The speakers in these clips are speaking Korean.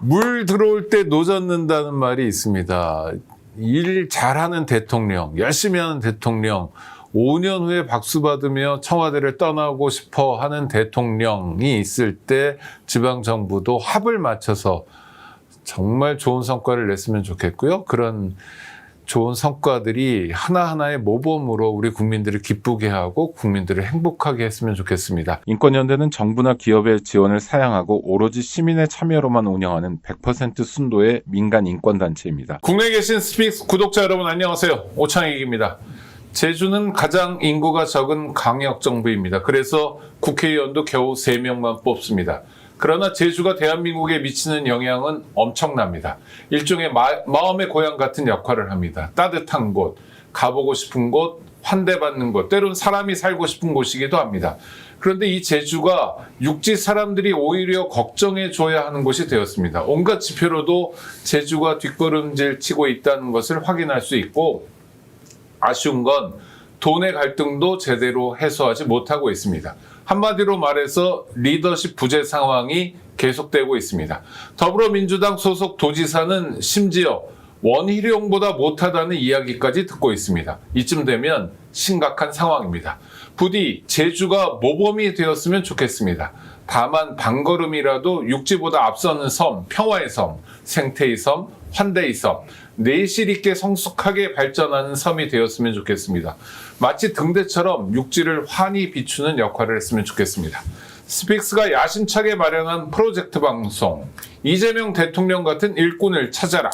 물 들어올 때 노젓는다는 말이 있습니다. 일 잘하는 대통령, 열심히 하는 대통령, 5년 후에 박수 받으며 청와대를 떠나고 싶어 하는 대통령이 있을 때 지방정부도 합을 맞춰서 정말 좋은 성과를 냈으면 좋겠고요. 그런 좋은 성과들이 하나하나의 모범으로 우리 국민들을 기쁘게 하고 국민들을 행복하게 했으면 좋겠습니다. 인권연대는 정부나 기업의 지원을 사양하고 오로지 시민의 참여로만 운영하는 100% 순도의 민간 인권단체입니다. 국내에 계신 스픽스 구독자 여러분 안녕하세요. 오창익입니다. 제주는 가장 인구가 적은 광역정부입니다. 그래서 국회의원도 겨우 3명만 뽑습니다. 그러나 제주가 대한민국에 미치는 영향은 엄청납니다. 일종의 마음의 고향 같은 역할을 합니다. 따뜻한 곳, 가보고 싶은 곳, 환대받는 곳, 때론 사람이 살고 싶은 곳이기도 합니다. 그런데 이 제주가 육지 사람들이 오히려 걱정해줘야 하는 곳이 되었습니다. 온갖 지표로도 제주가 뒷걸음질 치고 있다는 것을 확인할 수 있고, 아쉬운 건 돈의 갈등도 제대로 해소하지 못하고 있습니다. 한마디로 말해서 리더십 부재 상황이 계속되고 있습니다. 더불어민주당 소속 도지사는 심지어 원희룡보다 못하다는 이야기까지 듣고 있습니다. 이쯤 되면 심각한 상황입니다. 부디 제주가 모범이 되었으면 좋겠습니다. 다만 반걸음이라도 육지보다 앞서는 섬, 평화의 섬, 생태의 섬, 환대의 섬, 내실 있게 성숙하게 발전하는 섬이 되었으면 좋겠습니다. 마치 등대처럼 육지를 환히 비추는 역할을 했으면 좋겠습니다. 스픽스가 야심차게 마련한 프로젝트 방송, 이재명 대통령 같은 일꾼을 찾아라.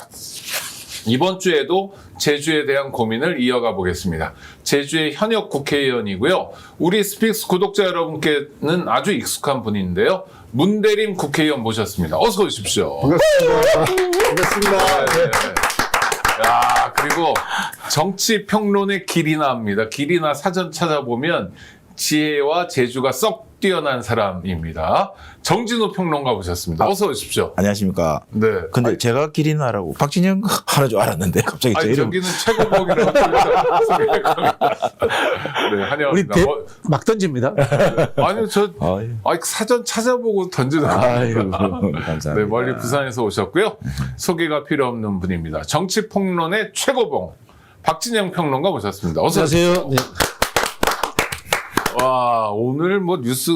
이번 주에도 제주에 대한 고민을 이어가 보겠습니다. 제주의 현역 국회의원이고요. 우리 스픽스 구독자 여러분께는 아주 익숙한 분인데요. 문대림 국회의원 모셨습니다. 어서 오십시오. 반갑습니다. 반갑습니다. 네. 야, 그리고 정치평론의 길이나입니다. 길이나 사전 찾아보면 지혜와 재주가 썩 뛰어난 사람입니다. 정진호 평론가 모셨습니다. 어서 오십시오. 안녕하십니까. 네. 근데 제가 기린나라고 박진영 하는 줄 알았는데 갑자기 제 아니, 이름. 저기는 최고봉이라고 소개할 겁니다. 네, 환영합니다. 막 던집니다. 아니요, 아유. 사전 찾아보고 던지는 아이고, 겁니다. 감사합니다. 네, 멀리 부산에서 오셨고요. 소개가 필요 없는 분입니다. 정치평론의 최고봉 박진영 평론가 모셨습니다. 어서 오십시오. 안녕하세요. 네. 와, 오늘 뭐 뉴스,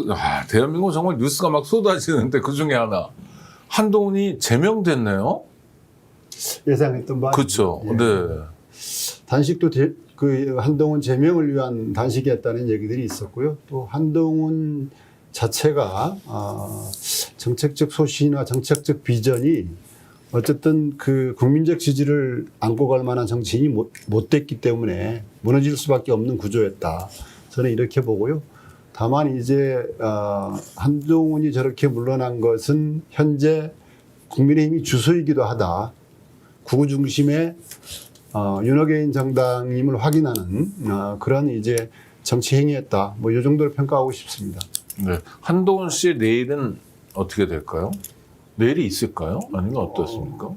대한민국 정말 뉴스가 막 쏟아지는데 그 중에 하나. 한동훈이 제명됐네요? 예상했던 바. 그렇죠. 예. 네. 단식도 그 한동훈 제명을 위한 단식이었다는 얘기들이 있었고요. 또 한동훈 자체가 정책적 소신이나 정책적 비전이 어쨌든 그 국민적 지지를 안고 갈 만한 정치인이 못 됐기 때문에 무너질 수밖에 없는 구조였다. 저는 이렇게 보고요. 다만 이제 한동훈이 저렇게 물러난 것은 현재 국민의힘이 주소이기도 하다. 구구 중심의 윤호개인 정당임을 확인하는 그런 이제 정치 행위였다. 뭐 이 정도로 평가하고 싶습니다. 네. 한동훈 씨의 내일은 어떻게 될까요? 내일이 있을까요? 아니면 어떻습니까?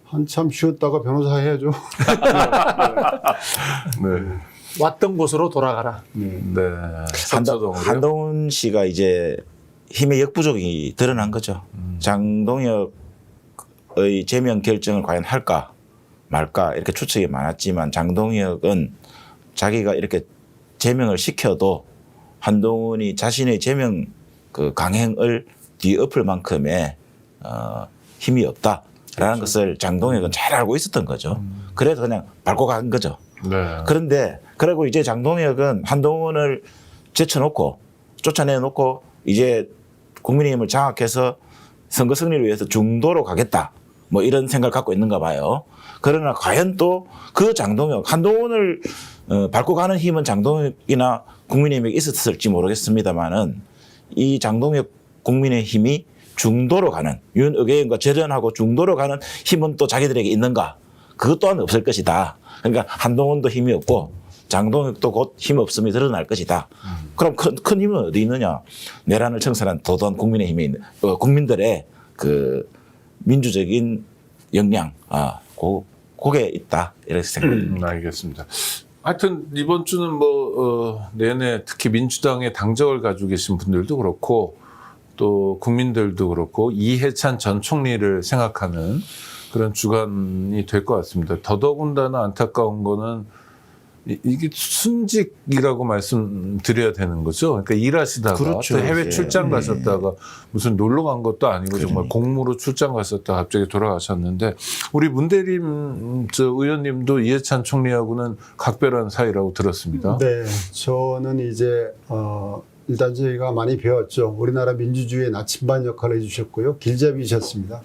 한참 쉬었다가 변호사 해야죠. 네. 왔던 곳으로 돌아가라. 네. 선처동으로요? 한동훈 씨가 이제 힘의 역부족이 드러난 거죠. 장동혁의 제명 결정을 과연 할까 말까 이렇게 추측이 많았지만 장동혁은 자기가 이렇게 제명을 시켜도 한동훈이 자신의 제명 그 강행을 뒤엎을 만큼의 힘이 없다라는 그렇죠. 것을 장동혁은 잘 알고 있었던 거죠. 그래서 그냥 밟고 간 거죠. 네. 그런데 그리고 이제 장동혁은 한동훈을 제쳐놓고 쫓아내놓고 이제 국민의힘을 장악해서 선거 승리를 위해서 중도로 가겠다. 뭐 이런 생각을 갖고 있는가 봐요. 그러나 과연 또 그 장동혁, 한동훈을 밟고 가는 힘은 장동혁이나 국민의힘에 있었을지 모르겠습니다만은 이 장동혁 국민의힘이 중도로 가는 윤의원과 절연하고 중도로 가는 힘은 또 자기들에게 있는가? 그것 또한 없을 것이다. 그러니까 한동훈도 힘이 없고 장동혁도 곧 힘 없음이 드러날 것이다. 그럼 큰 힘은 어디 있느냐? 내란을 청산한 도도한 국민의힘에 있는 국민들의 그 민주적인 역량, 그게 있다 이렇게 생각합니다. 알겠습니다. 하여튼 이번 주는 뭐 내내 특히 민주당의 당적을 가지고 계신 분들도 그렇고 또 국민들도 그렇고 이해찬 전 총리를 생각하는 그런 주간이 될 것 같습니다. 더더군다나 안타까운 거는 이게 순직이라고 말씀드려야 되는 거죠. 그러니까 일하시다가 그렇죠. 또 해외 예. 출장 가셨다가 무슨 놀러 간 것도 아니고 정말 공무로 출장 가셨다가 갑자기 돌아가셨는데 우리 문대림 의원님도 이해찬 총리하고는 각별한 사이라고 들었습니다. 네, 저는 이제 일단 저희가 많이 배웠죠. 우리나라 민주주의의 나침반 역할을 해주셨고요. 길잡이셨습니다.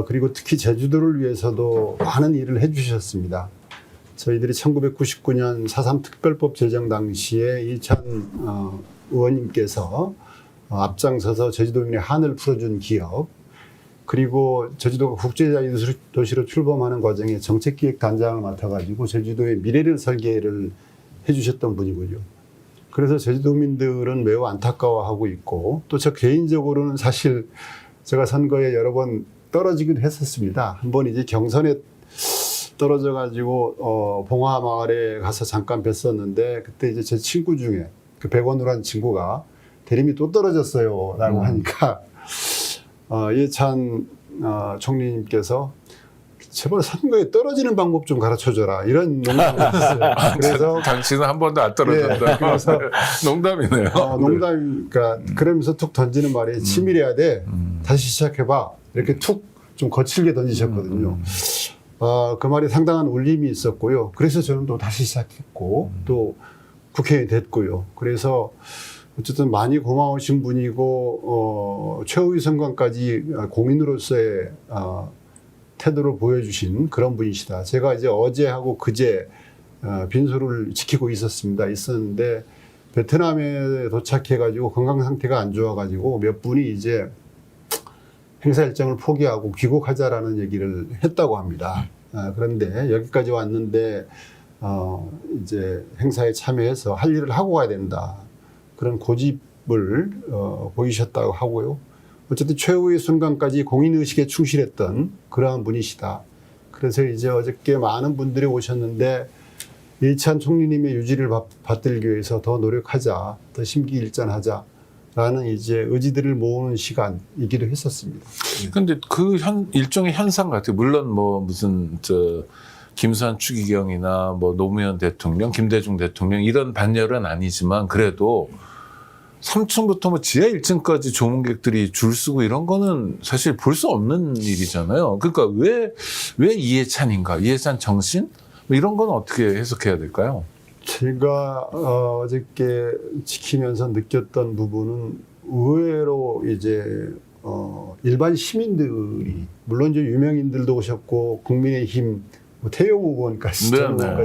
그리고 특히 제주도를 위해서도 많은 일을 해주셨습니다. 저희들이 1999년 4.3 특별법 제정 당시에 이찬 의원님께서 앞장서서 제주도민의 한을 풀어준 기억, 그리고 제주도가 국제자유도시로 출범하는 과정에 정책기획단장을 맡아가지고 제주도의 미래를 설계를 해주셨던 분이군요. 그래서 제주도민들은 매우 안타까워하고 있고, 또 저 개인적으로는 사실 제가 선거에 여러 번 떨어지기도 했었습니다. 한 번 이제 경선에 떨어져가지고 봉화마을에 가서 잠깐 뵀었는데, 그때 이제 제 친구 중에 그 백원우라는 친구가 대림이 또 떨어졌어요라고 하니까 이해찬 총리님께서 제발 선거에 떨어지는 방법 좀 가르쳐줘라, 이런 농담을 했어요. 그래서 당신은 한 번도 안 떨어졌다. 네, 그래서 농담이네요. 농담이니까 그러면서 툭 던지는 말이 치밀해야 돼. 다시 시작해봐. 이렇게 툭 좀 거칠게 던지셨거든요. 그 말이 상당한 울림이 있었고요. 그래서 저는 또 다시 시작했고 또 국회의원이 됐고요. 그래서 어쨌든 많이 고마우신 분이고 최후의 순간까지 공인으로서의 태도를 보여주신 그런 분이시다. 제가 이제 어제하고 그제 빈소를 지키고 있었는데 베트남에 도착해가지고 건강 상태가 안 좋아가지고 몇 분이 이제 행사 일정을 포기하고 귀국하자라는 얘기를 했다고 합니다. 그런데 여기까지 왔는데 이제 행사에 참여해서 할 일을 하고 가야 된다, 그런 고집을 보이셨다고 하고요. 어쨌든 최후의 순간까지 공인의식에 충실했던 그러한 분이시다. 그래서 이제 어저께 많은 분들이 오셨는데 이해찬 총리님의 유지를 받들기 위해서 더 노력하자, 더 심기일전하자 라는 이제 의지들을 모으는 시간이기도 했었습니다. 근데 그 일종의 현상 같아요. 물론 뭐 무슨 김수환 추기경이나 뭐 노무현 대통령, 김대중 대통령 이런 반열은 아니지만 그래도 3층부터 뭐 지하 1층까지 조문객들이 줄 서고 이런 거는 사실 볼 수 없는 일이잖아요. 그러니까 왜 이해찬인가? 이해찬 정신? 뭐 이런 건 어떻게 해석해야 될까요? 제가 어저께 지키면서 느꼈던 부분은 의외로 이제 일반 시민들이, 물론 이제 유명인들도 오셨고 국민의힘 태용호 의원까지,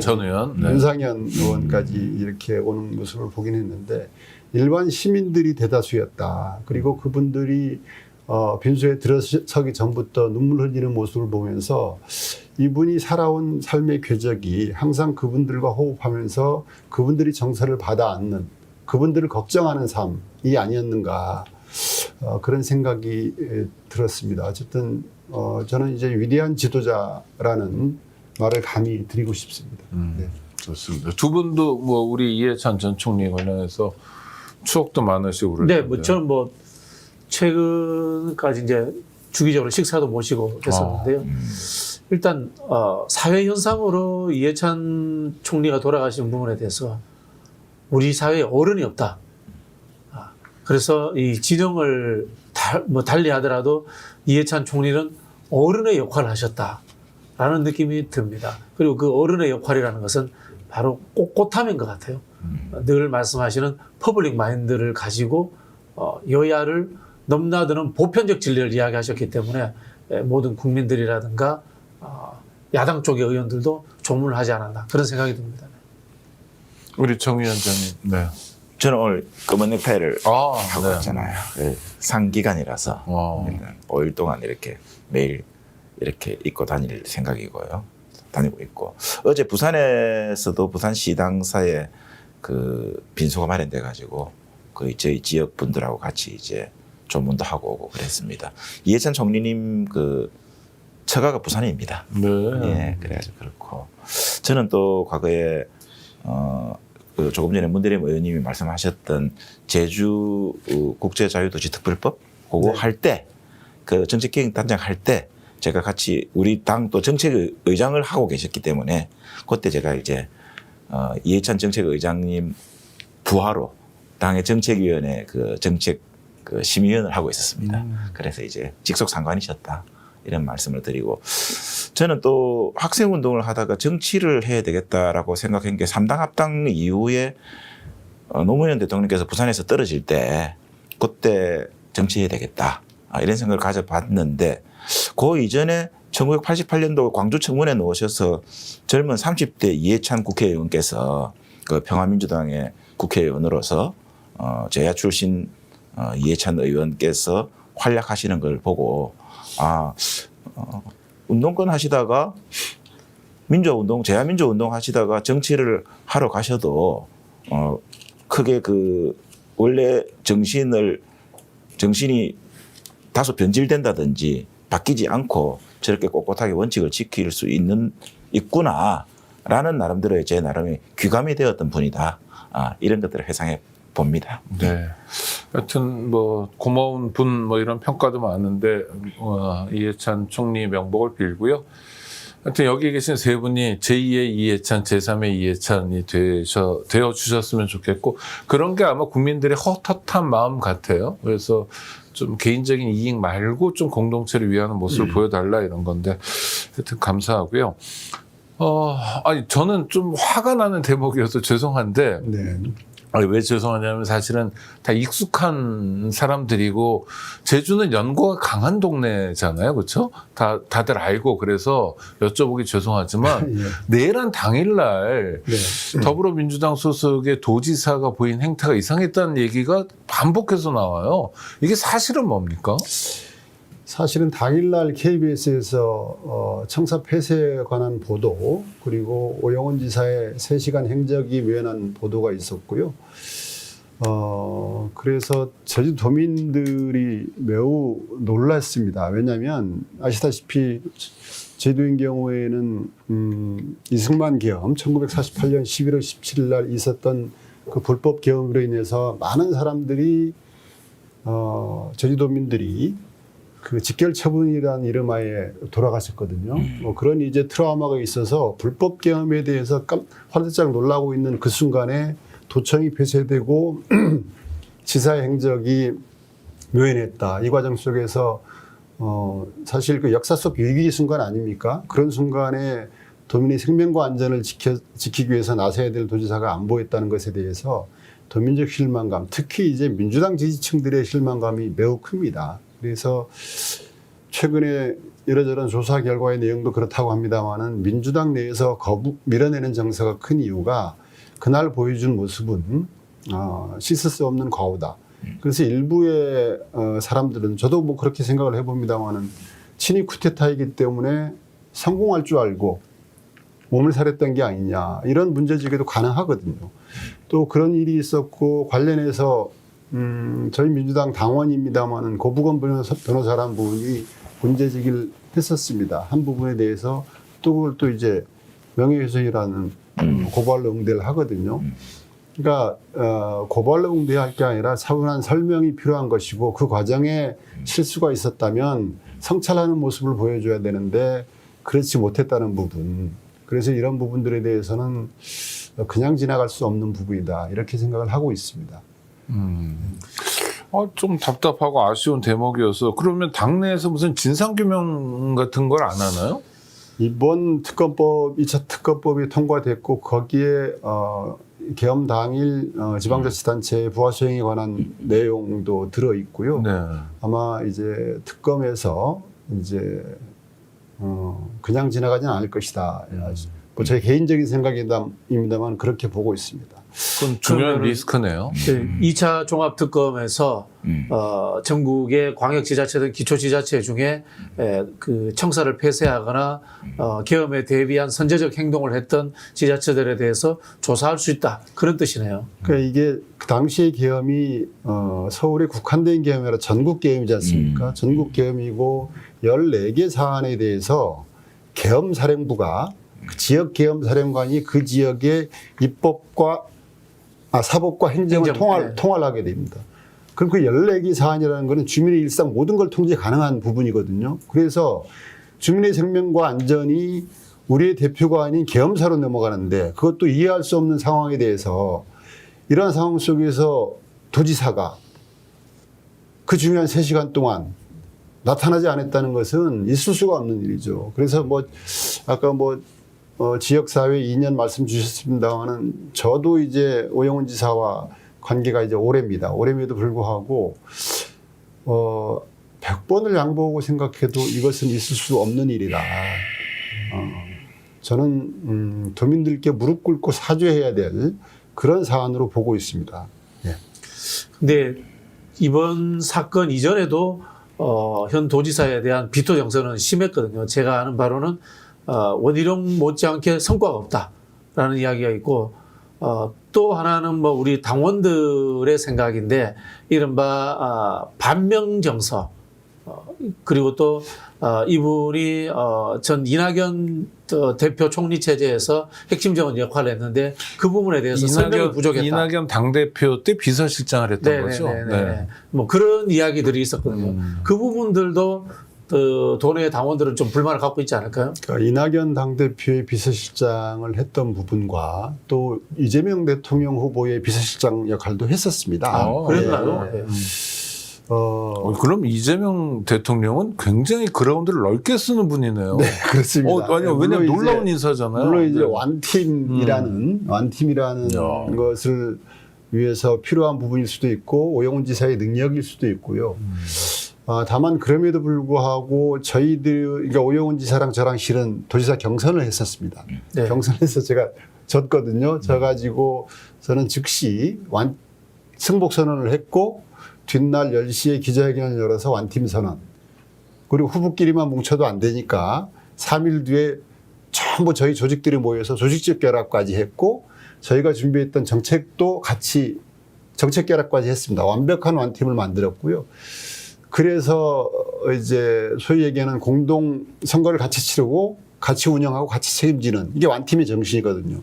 전 의원, 윤상현 의원까지 이렇게 오는 모습을 보긴 했는데 일반 시민들이 대다수였다. 그리고 그분들이 빈소에 들어서기 전부터 눈물 흘리는 모습을 보면서 이분이 살아온 삶의 궤적이 항상 그분들과 호흡하면서 그분들이 정서를 받아 안는, 그분들을 걱정하는 삶이 아니었는가, 그런 생각이 들었습니다. 어쨌든 저는 이제 위대한 지도자라는 말을 감히 드리고 싶습니다. 네. 좋습니다. 두 분도 뭐 우리 이해찬 전 총리 관련해서 추억도 많으시고 그럴 네, 텐데. 뭐 저는 뭐 최근까지 이제 주기적으로 식사도 모시고 했었는데요. 일단 사회 현상으로 이해찬 총리가 돌아가신 부분에 대해서 우리 사회에 어른이 없다. 그래서 이 진영을 달리 하더라도 이해찬 총리는 어른의 역할을 하셨다라는 느낌이 듭니다. 그리고 그 어른의 역할이라는 것은 바로 꽃함인 것 같아요. 늘 말씀하시는 퍼블릭 마인드를 가지고 여야를 넘나드는 보편적 진리를 이야기하셨기 때문에 모든 국민들이라든가 야당 쪽의 의원들도 조문을 하지 않았나, 그런 생각이 듭니다. 우리 정 위원장님. 네. 저는 오늘 검은 넥타이를 하고 네. 있잖아요. 상기간이라서 5일 동안 이렇게 매일 이렇게 입고 다닐 생각이고요. 다니고 있고, 어제 부산에서도 부산시당사에 그 빈소가 마련돼 가지고 그 저희 지역 분들하고 같이 이제 조문도 하고 오고 그랬습니다. 이해찬 총리님 그 처가가 부산입니다. 네. 예, 그래가지고 그렇고, 저는 또 과거에 조금 전에 문대림 의원님이 말씀하셨던 제주 국제자유도시특별법 그거 네. 할 때 그 정책기획단장 할 때 제가 같이 우리 당 또 정책의장을 하고 계셨기 때문에 그때 제가 이제 이해찬 정책의장님 부하로 당의 정책위원회 그 정책 그 심의위원을 하고 있었습니다. 그래서 이제 직속 상관이셨다 이런 말씀을 드리고 저는 또 학생운동을 하다가 정치를 해야 되겠다라고 생각한 게 3당 합당 이후에 노무현 대통령께서 부산에서 떨어질 때 그때 정치해야 되겠다 이런 생각을 가져봤는데 그 이전에 1988년도 광주 청문회에 나오셔서 젊은 30대 이해찬 국회의원께서 그 평화민주당의 국회의원으로서 제야 출신 이해찬 의원께서 활약하시는 걸 보고 운동권 하시다가 민주화운동, 제야민주화운동 하시다가 정치를 하러 가셔도 크게 그 원래 정신이 다소 변질된다든지 바뀌지 않고 저렇게 꼿꼿하게 원칙을 지킬 수 있구나라는 나름대로의 제 나름의 귀감이 되었던 분이다. 이런 것들을 회상해 봅니다. 네. 하여튼 뭐 고마운 분 뭐 이런 평가도 많은데 이해찬 총리 명복을 빌고요. 하여튼 여기 계신 세 분이 제2의 이해찬, 제3의 이해찬이 되어 주셨으면 좋겠고 그런 게 아마 국민들의 헛헛한 마음 같아요. 그래서 좀 개인적인 이익 말고 좀 공동체를 위하는 모습을 보여달라 이런 건데 하여튼 감사하고요. 아니 저는 좀 화가 나는 대목이어서 죄송한데 네. 왜 죄송하냐면 사실은 다 익숙한 사람들이고 제주는 연고가 강한 동네잖아요. 그렇죠? 다들 알고 그래서 여쭤보기 죄송하지만 예. 내란 당일날 네. 더불어민주당 소속의 도지사가 보인 행태가 이상했다는 얘기가 반복해서 나와요. 이게 사실은 뭡니까? 사실은 당일날 KBS에서 청사 폐쇄에 관한 보도 그리고 오영훈 지사의 3시간 행적이 묘연한 보도가 있었고요. 그래서 제주도민들이 매우 놀랐습니다. 왜냐하면 아시다시피 제주인 경우에는 이승만 계엄 1948년 11월 17일 날 있었던 그 불법 계엄으로 인해서 많은 사람들이 제주도민들이 그 직결 처분이라는 이름하에 돌아갔었거든요. 뭐 그런 이제 트라우마가 있어서 불법 계엄에 대해서 화들짝 놀라고 있는 그 순간에 도청이 폐쇄되고 지사의 행적이 묘연했다. 이 과정 속에서 사실 그 역사 속 위기 순간 아닙니까? 그런 순간에 도민의 생명과 안전을 지키기 위해서 나서야 될 도지사가 안 보였다는 것에 대해서 도민적 실망감, 특히 이제 민주당 지지층들의 실망감이 매우 큽니다. 그래서 최근에 이러저런 조사 결과의 내용도 그렇다고 합니다만은 민주당 내에서 밀어내는 정서가 큰 이유가 그날 보여준 모습은 씻을 수 없는 과오다. 그래서 일부의 사람들은 저도 뭐 그렇게 생각을 해봅니다만은 친위 쿠데타이기 때문에 성공할 줄 알고 몸을 살했던 게 아니냐 이런 문제제기도 가능하거든요. 또 그런 일이 있었고 관련해서 저희 민주당 당원입니다만은 고부건 변호사라는 분이 문제제기를 했었습니다. 한 부분에 대해서 또 그걸 또 이제 명예훼손이라는 고발로 응대를 하거든요. 그러니까 고발로 응대할 게 아니라 차분한 설명이 필요한 것이고 그 과정에 실수가 있었다면 성찰하는 모습을 보여줘야 되는데 그렇지 못했다는 부분. 그래서 이런 부분들에 대해서는 그냥 지나갈 수 없는 부분이다. 이렇게 생각을 하고 있습니다. 좀 답답하고 아쉬운 대목이어서 그러면 당내에서 무슨 진상규명 같은 걸 안 하나요? 이번 특검법 2차 특검법이 통과됐고 거기에 계엄 당일 지방자치단체 부하 수행에 관한 내용도 들어 있고요. 네. 아마 이제 특검에서 이제 그냥 지나가지는 않을 것이다. 뭐 제 개인적인 생각입니다만 그렇게 보고 있습니다. 그건 중요한 그러면은- 리스크네요. 2차 종합특검에서 전국의 광역지자체든 기초지자체 중에 그 청사를 폐쇄하거나 계엄에 대비한 선제적 행동을 했던 지자체들에 대해서 조사할 수 있다. 그런 뜻이네요. 그러니까 이게 그 당시의 계엄이 서울에 국한된 계엄이 아니라 전국 계엄이지 않습니까? 전국 계엄이고 14개 사안에 대해서 계엄사령부가 그 지역 계엄사령관이 그 지역의 입법과 사법과 행정을 행정, 통화를 하게 됩니다. 그럼 그 14개 사안이라는 것은 주민의 일상 모든 걸 통제 가능한 부분이거든요. 그래서 주민의 생명과 안전이 우리의 대표가 아닌 계엄사로 넘어가는데 그것도 이해할 수 없는 상황에 대해서 이러한 상황 속에서 도지사가 그 중요한 3시간 동안 나타나지 않았다는 것은 있을 수가 없는 일이죠. 그래서 아까 지역사회 2년 말씀 주셨습니다만은 저도 이제 오영훈 지사와 관계가 이제 오래입니다. 오래임에도 불구하고 100번을 양보하고 생각해도 이것은 있을 수 없는 일이다. 저는 도민들께 무릎 꿇고 사죄해야 될 그런 사안으로 보고 있습니다. 예. 근데 이번 사건 이전에도 현 도지사에 대한 비토 정서는 심했거든요. 제가 아는 바로는 원희룡 못지않게 성과가 없다라는 이야기가 있고 또 하나는 우리 당원들의 생각인데 이른바 반명 정서 그리고 또 이분이 전 이낙연 대표 총리 체제에서 핵심적인 역할을 했는데 그 부분에 대해서 설명이 부족했다. 이낙연 당대표 때 비서실장을 했던 거죠. 네. 그런 이야기들이 있었거든요. 그 부분들도 도내 당원들은 좀 불만을 갖고 있지 않을까요? 그러니까 이낙연 당대표의 비서실장을 했던 부분과 또 이재명 대통령 후보의 비서실장 역할도 했었습니다. 그랬나요? 네. 그럼 이재명 대통령은 굉장히 그라운드를 넓게 쓰는 분이네요. 네, 그렇습니다. 아니요, 왜냐면 놀라운 인사잖아요. 물론 이제 네. 완팀이라는 것을 위해서 필요한 부분일 수도 있고 오영훈 지사의 능력일 수도 있고요. 다만 그럼에도 불구하고 그러니까 오영훈 지사랑 저랑 실은 도지사 경선을 했었습니다. 네. 경선에서 제가 졌거든요. 져가지고 저는 즉시 승복 선언을 했고 뒷날 10시에 기자회견을 열어서 완팀 선언. 그리고 후보끼리만 뭉쳐도 안 되니까 3일 뒤에 전부 저희 조직들이 모여서 조직적 결합까지 했고 저희가 준비했던 정책도 같이 정책 결합까지 했습니다. 완벽한 완팀을 만들었고요. 그래서 이제 소위 얘기하는 공동 선거를 같이 치르고 같이 운영하고 같이 책임지는 이게 완팀의 정신이거든요.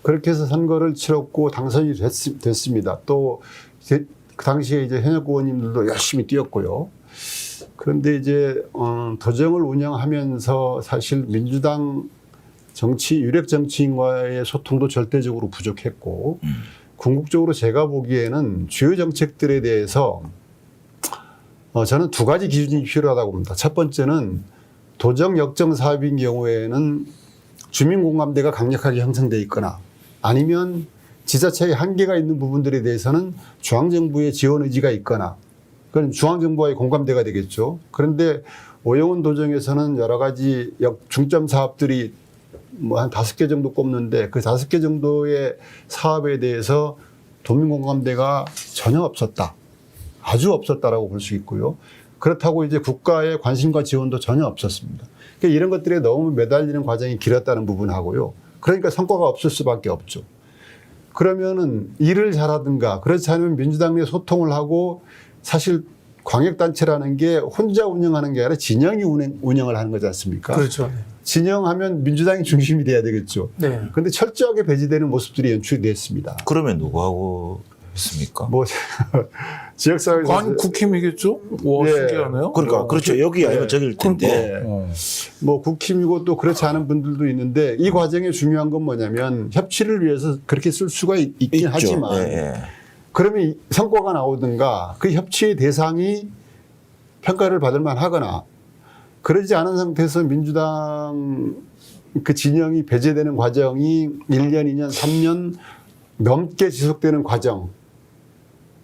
그렇게 해서 선거를 치렀고 당선이 됐습니다. 또 그 당시에 이제 현역 의원님들도 열심히 뛰었고요. 그런데 이제 도정을 운영하면서 사실 민주당 유력 정치인과의 소통도 절대적으로 부족했고 궁극적으로 제가 보기에는 주요 정책들에 대해서 저는 2가지 기준이 필요하다고 봅니다. 첫 번째는 도정 역정 사업인 경우에는 주민 공감대가 강력하게 형성돼 있거나 아니면 지자체의 한계가 있는 부분들에 대해서는 중앙정부의 지원 의지가 있거나 그건 중앙정부와의 공감대가 되겠죠. 그런데 오영훈 도정에서는 여러 가지 중점 사업들이 한 5개 정도 꼽는데 그 5개 정도의 사업에 대해서 도민 공감대가 전혀 없었다. 아주 없었다라고 볼 수 있고요. 그렇다고 이제 국가의 관심과 지원도 전혀 없었습니다. 그러니까 이런 것들에 너무 매달리는 과정이 길었다는 부분하고요. 그러니까 성과가 없을 수밖에 없죠. 그러면은 일을 잘하든가 그렇지 않으면 민주당 내 소통을 하고 사실 광역단체라는 게 혼자 운영하는 게 아니라 진영이 운영을 하는 거지 않습니까? 그렇죠. 진영하면 민주당이 중심이 돼야 되겠죠. 네. 그런데 철저하게 배제되는 모습들이 연출이 됐습니다. 그러면 누구하고 했습니까? 지역사회에서 아니 국힘이겠죠? 와 네. 신기하네요. 그러니까 그렇죠. 여기 아니면 저길 텐데. 국힘이고 또 그렇지 않은 분들도 있는데 이 과정의 중요한 건 뭐냐면 협치를 위해서 그렇게 쓸 수가 있긴 있죠. 하지만 예. 그러면 성과가 나오든가 그 협치의 대상이 평가를 받을 만하거나 그러지 않은 상태에서 민주당 그 진영이 배제되는 과정이 1년, 2년, 3년 넘게 지속되는 과정.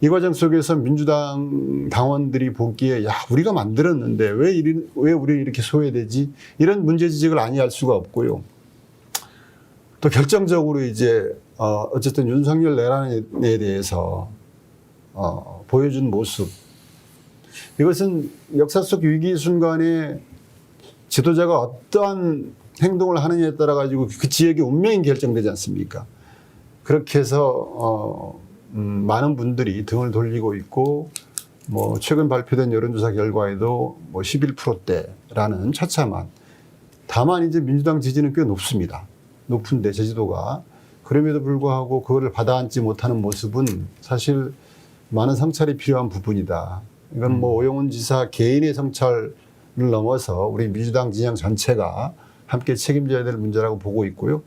이 과정 속에서 민주당 당원들이 보기에 야 우리가 만들었는데 왜 우리는 이렇게 소외되지? 이런 문제 지적을 아니할 수가 없고요. 또 결정적으로 이제 어쨌든 윤석열 내란에 대해서 보여준 모습. 이것은 역사 속 위기 순간에 지도자가 어떠한 행동을 하느냐에 따라 가지고 그 지역의 운명이 결정되지 않습니까? 그렇게 해서 많은 분들이 등을 돌리고 있고 최근 발표된 여론조사 결과에도 11%대라는 처참한. 다만 이제 민주당 지지는 꽤 높습니다. 높은데 제주도가 그럼에도 불구하고 그거를 받아안지 못하는 모습은 사실 많은 성찰이 필요한 부분이다. 이건 뭐 오영훈 지사 개인의 성찰을 넘어서 우리 민주당 진영 전체가 함께 책임져야 될 문제라고 보고 있고요.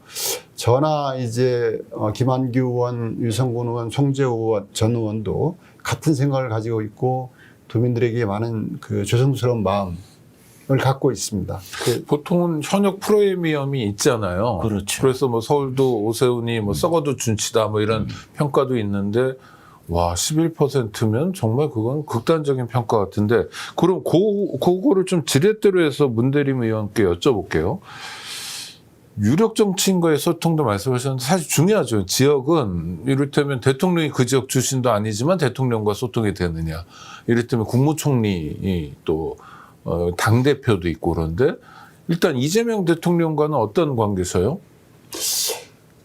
저나 이제 김한규 의원, 유성군 의원, 송재호 의원, 전 의원도 같은 생각을 가지고 있고 도민들에게 많은 그 죄송스러운 마음을 갖고 있습니다. 보통은 현역 프로미엄이 있잖아요. 그렇죠. 그래서 뭐 서울도 오세훈이 뭐 썩어도 준치다 뭐 이런 평가도 있는데 와 11%면 정말 그건 극단적인 평가 같은데 그럼 그거를 좀 지렛대로 해서 문대림 의원께 여쭤볼게요. 유력 정치인과의 소통도 말씀하셨는데 사실 중요하죠. 지역은 이를테면 대통령이 그 지역 출신도 아니지만 대통령과 소통이 되느냐. 이를테면 국무총리 또 당대표도 있고 그런데 일단 이재명 대통령과는 어떤 관계세요?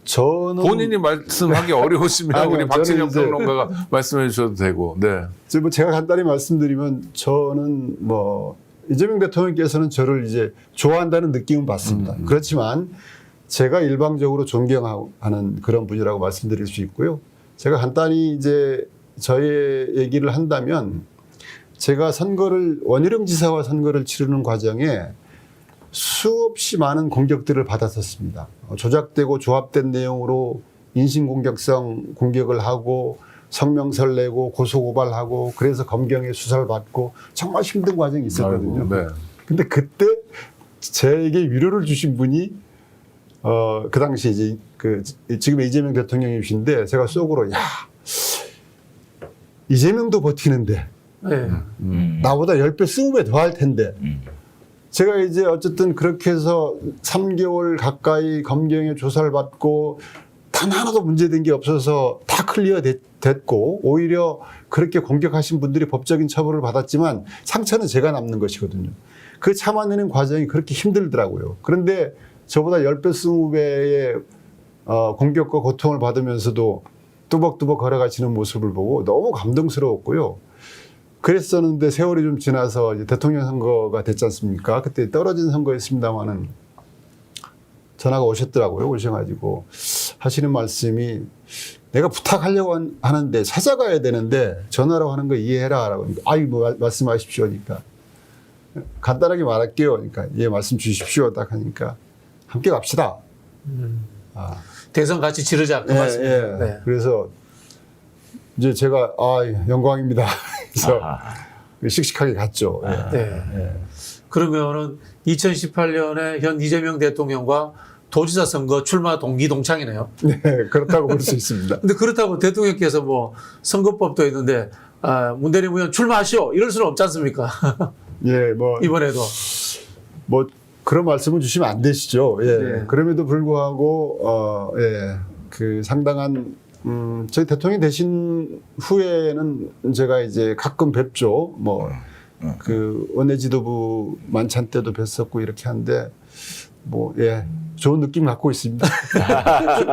저는 본인이 말씀하기 어려우시면 아니요, 우리 박진영 저는 이제- 평론가가 말씀해 주셔도 되고. 네. 뭐 제가 간단히 말씀드리면 저는 뭐 이재명 대통령께서는 저를 이제 좋아한다는 느낌은 받습니다. 그렇지만 제가 일방적으로 존경하는 그런 분이라고 말씀드릴 수 있고요. 제가 간단히 이제 저의 얘기를 한다면 제가 원희룡 지사와 선거를 치르는 과정에 수없이 많은 공격들을 받았었습니다. 조작되고 조합된 내용으로 인신공격성 공격을 하고 성명서를 내고 고소고발하고 그래서 검경에 수사를 받고 정말 힘든 과정이 있었거든요. 아이고, 네. 근데 그때 저에게 위로를 주신 분이 그 당시 이제 지금 이재명 대통령이신데 제가 속으로 야 이재명도 버티는데 네. 나보다 10배 20배 더 할 텐데 제가 이제 어쨌든 그렇게 해서 3개월 가까이 검경에 조사를 받고 단 하나도 문제된 게 없어서 다 클리어 됐고 오히려 그렇게 공격하신 분들이 법적인 처벌을 받았지만 상처는 제가 남는 것이거든요. 그 참아내는 과정이 그렇게 힘들더라고요. 그런데 저보다 10배 20배의 공격과 고통을 받으면서도 뚜벅뚜벅 걸어가시는 모습을 보고 너무 감동스러웠고요. 그랬었는데 세월이 좀 지나서 이제 대통령 선거가 됐지 않습니까? 그때 떨어진 선거였습니다마는 전화가 오셨더라고요. 오셔가지고 하시는 말씀이 내가 부탁하려고 하는데 찾아가야 되는데 전화로 하는 거 이해해라. 라고. 아이, 뭐 말씀하십시오. 그러니까 간단하게 말할게요. 그러니까 예, 말씀 주십시오. 딱 하니까 함께 갑시다. 대선 같이 지르자 그 예, 말씀이에요. 예. 네. 그래서 이제 제가 영광입니다. 그래서 씩씩하게 갔죠. 예. 네. 그러면은 2018년에 현 이재명 대통령과 도지사 선거 출마 동기 동창이네요. 네, 그렇다고 볼 수 있습니다. 근데 그렇다고 대통령께서 뭐 선거법도 있는데 문대림 의원 출마하시오 이럴 수는 없지 않습니까? 예, 뭐 이번에도. 그런 말씀을 주시면 안 되시죠. 예. 네. 그럼에도 불구하고 그 상당한 저희 대통령이 되신 후에는 제가 이제 가끔 뵙죠. 그 원내 지도부 만찬 때도 뵀었고 이렇게 하는데 좋은 느낌 갖고 있습니다.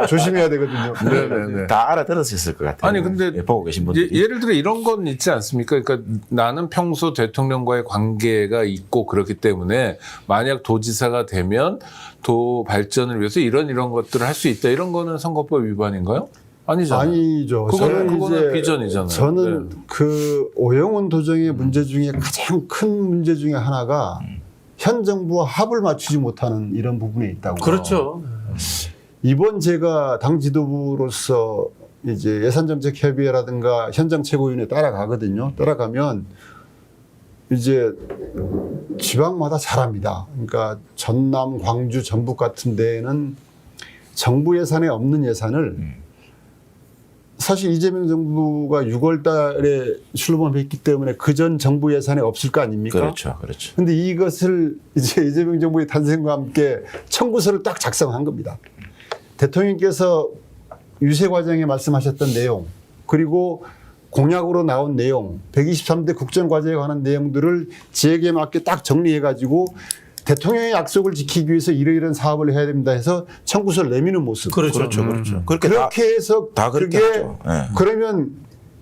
조심해야 되거든요. 네네네. 다 알아들었을 것 같아요. 아니, 근데 예, 보고 계신 분들이. 예를 들어 이런 건 있지 않습니까? 그러니까 나는 평소 대통령과의 관계가 있고 그렇기 때문에 만약 도지사가 되면 도 발전을 위해서 이런 것들을 할 수 있다. 이런 거는 선거법 위반인가요? 아니잖아요. 아니죠. 그거는 비전이잖아요. 저는 네. 그 오영훈 도정의 문제 중에 가장 큰 문제 중에 하나가 현 정부와 합을 맞추지 못하는 이런 부분에 있다고. 그렇죠. 이번 제가 당 지도부로서 이제 예산정책협의회라든가 현장 최고위원회 따라가거든요. 따라가면 이제 지방마다 잘합니다. 그러니까 전남, 광주, 전북 같은 데에는 정부 예산에 없는 예산을 사실 이재명 정부가 6월 달에 출범을 했기 때문에 그전 정부 예산에 없을 거 아닙니까? 그렇죠. 그렇죠. 근데 이것을 이제 이재명 정부의 탄생과 함께 청구서를 딱 작성한 겁니다. 대통령께서 유세 과정에 말씀하셨던 내용, 그리고 공약으로 나온 내용, 123대 국정과제에 관한 내용들을 지역에 맞게 딱 정리해가지고 대통령의 약속을 지키기 위해서 이러이러한 사업을 해야 됩니다 해서 청구서를 내미는 모습. 그렇죠. 그렇죠. 그렇죠. 그렇게 그렇게 해서 다 그렇게 그게 하죠. 예. 그러면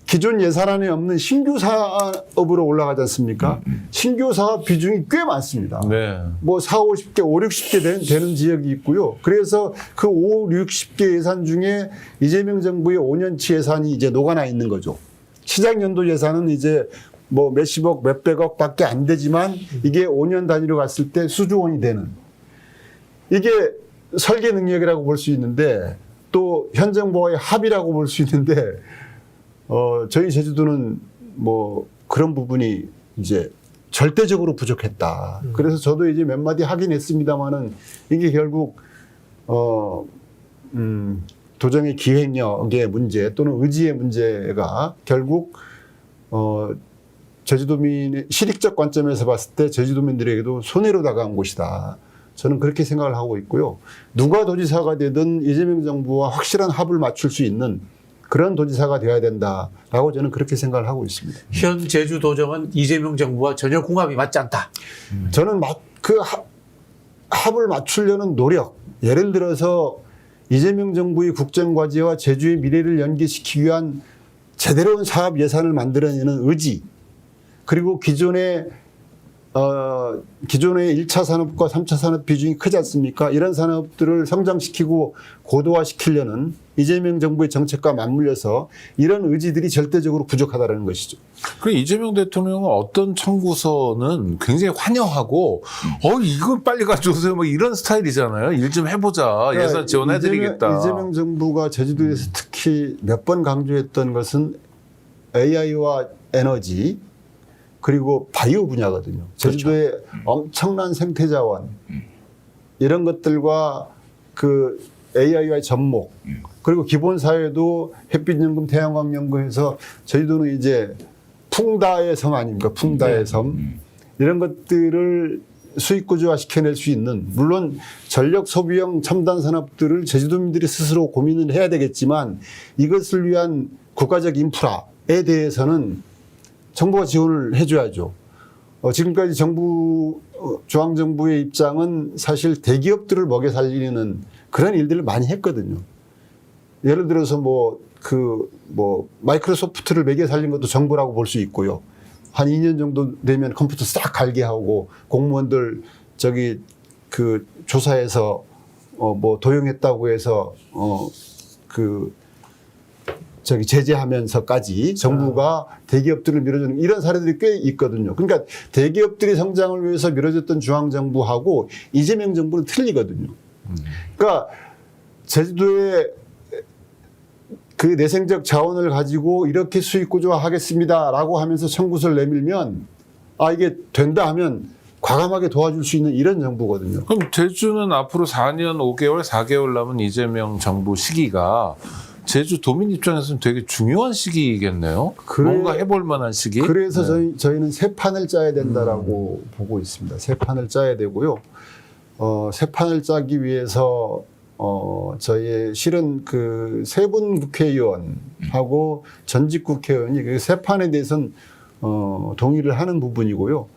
기존 예산안에 없는 신규 사업으로 올라가지 않습니까? 신규 사업 비중이 꽤 많습니다. 네. 뭐 4, 50개, 5, 60개 되는 지역이 있고요. 그래서 그 5, 60개 예산 중에 이재명 정부의 5년치 예산이 이제 녹아나 있는 거죠. 시작 연도 예산은 이제 뭐 몇십억, 몇백억 밖에 안 되지만 이게 5년 단위로 갔을 때 수조 원이 되는. 이게 설계 능력이라고 볼 수 있는데 또 현 정부와의 합의라고 볼 수 있는데 저희 제주도는 뭐 그런 부분이 이제 절대적으로 부족했다. 그래서 저도 이제 몇 마디 하긴 했습니다만은 이게 결국 도정의 기획력의 문제 또는 의지의 문제가 결국 제주도민의 실익적 관점에서 봤을 때 제주도민들에게도 손해로 다가온 곳이다. 저는 그렇게 생각을 하고 있고요. 누가 도지사가 되든 이재명 정부와 확실한 합을 맞출 수 있는 그런 도지사가 되어야 된다라고 저는 그렇게 생각을 하고 있습니다. 현 제주도정은 이재명 정부와 전혀 궁합이 맞지 않다. 저는 그 합을 맞추려는 노력, 예를 들어서 이재명 정부의 국정과제와 제주의 미래를 연계시키기 위한 제대로 된 사업 예산을 만들어내는 의지, 그리고 기존의 1차 산업과 3차 산업 비중이 크지 않습니까? 이런 산업들을 성장시키고 고도화시키려는 이재명 정부의 정책과 맞물려서 이런 의지들이 절대적으로 부족하다는 것이죠. 그 이재명 대통령은 어떤 청구서는 굉장히 환영하고 이걸 빨리 가져오세요 뭐 이런 스타일이잖아요. 일 좀 해보자. 예산 지원해드리겠다. 이재명 정부가 제주도에서 특히 몇 번 강조했던 것은 AI와 에너지 그리고 바이오 분야거든요. 제주도의 엄청난 생태자원 이런 것들과 그 AI와의 접목 그리고 기본사회도 햇빛연금, 태양광연금에서 제주도는 이제 풍다의 섬 아닙니까? 풍다의 섬 이런 것들을 수익 구조화 시켜낼 수 있는 물론 전력 소비형 첨단 산업들을 제주도민들이 스스로 고민을 해야 되겠지만 이것을 위한 국가적 인프라에 대해서는 정부가 지원을 해줘야죠. 지금까지 중앙정부의 입장은 사실 대기업들을 먹여 살리는 그런 일들을 많이 했거든요. 예를 들어서 마이크로소프트를 먹여 살린 것도 정부라고 볼 수 있고요. 한 2년 정도 되면 컴퓨터 싹 갈게 하고 공무원들 조사해서 도용했다고 해서 제재하면서까지 정부가 대기업들을 밀어주는 이런 사례들이 꽤 있거든요. 그러니까 대기업들이 성장을 위해서 밀어줬던 중앙정부하고 이재명 정부는 틀리거든요. 그러니까 제주도의 그 내생적 자원을 가지고 이렇게 수익 구조화하겠습니다라고 하면서 청구서를 내밀면 이게 된다 하면 과감하게 도와줄 수 있는 이런 정부거든요. 그럼 제주는 앞으로 4년 5개월, 4개월 남은 이재명 정부 시기가 제주 도민 입장에서는 되게 중요한 시기겠네요. 뭔가 해볼 만한 시기. 그래서 저희는 새 판을 짜야 된다라고 보고 있습니다. 새 판을 짜야 되고요. 새 판을 짜기 위해서 저희의 실은 그 세 분 국회의원하고 전직 국회의원이 그 새 판에 대해서는 동의를 하는 부분이고요.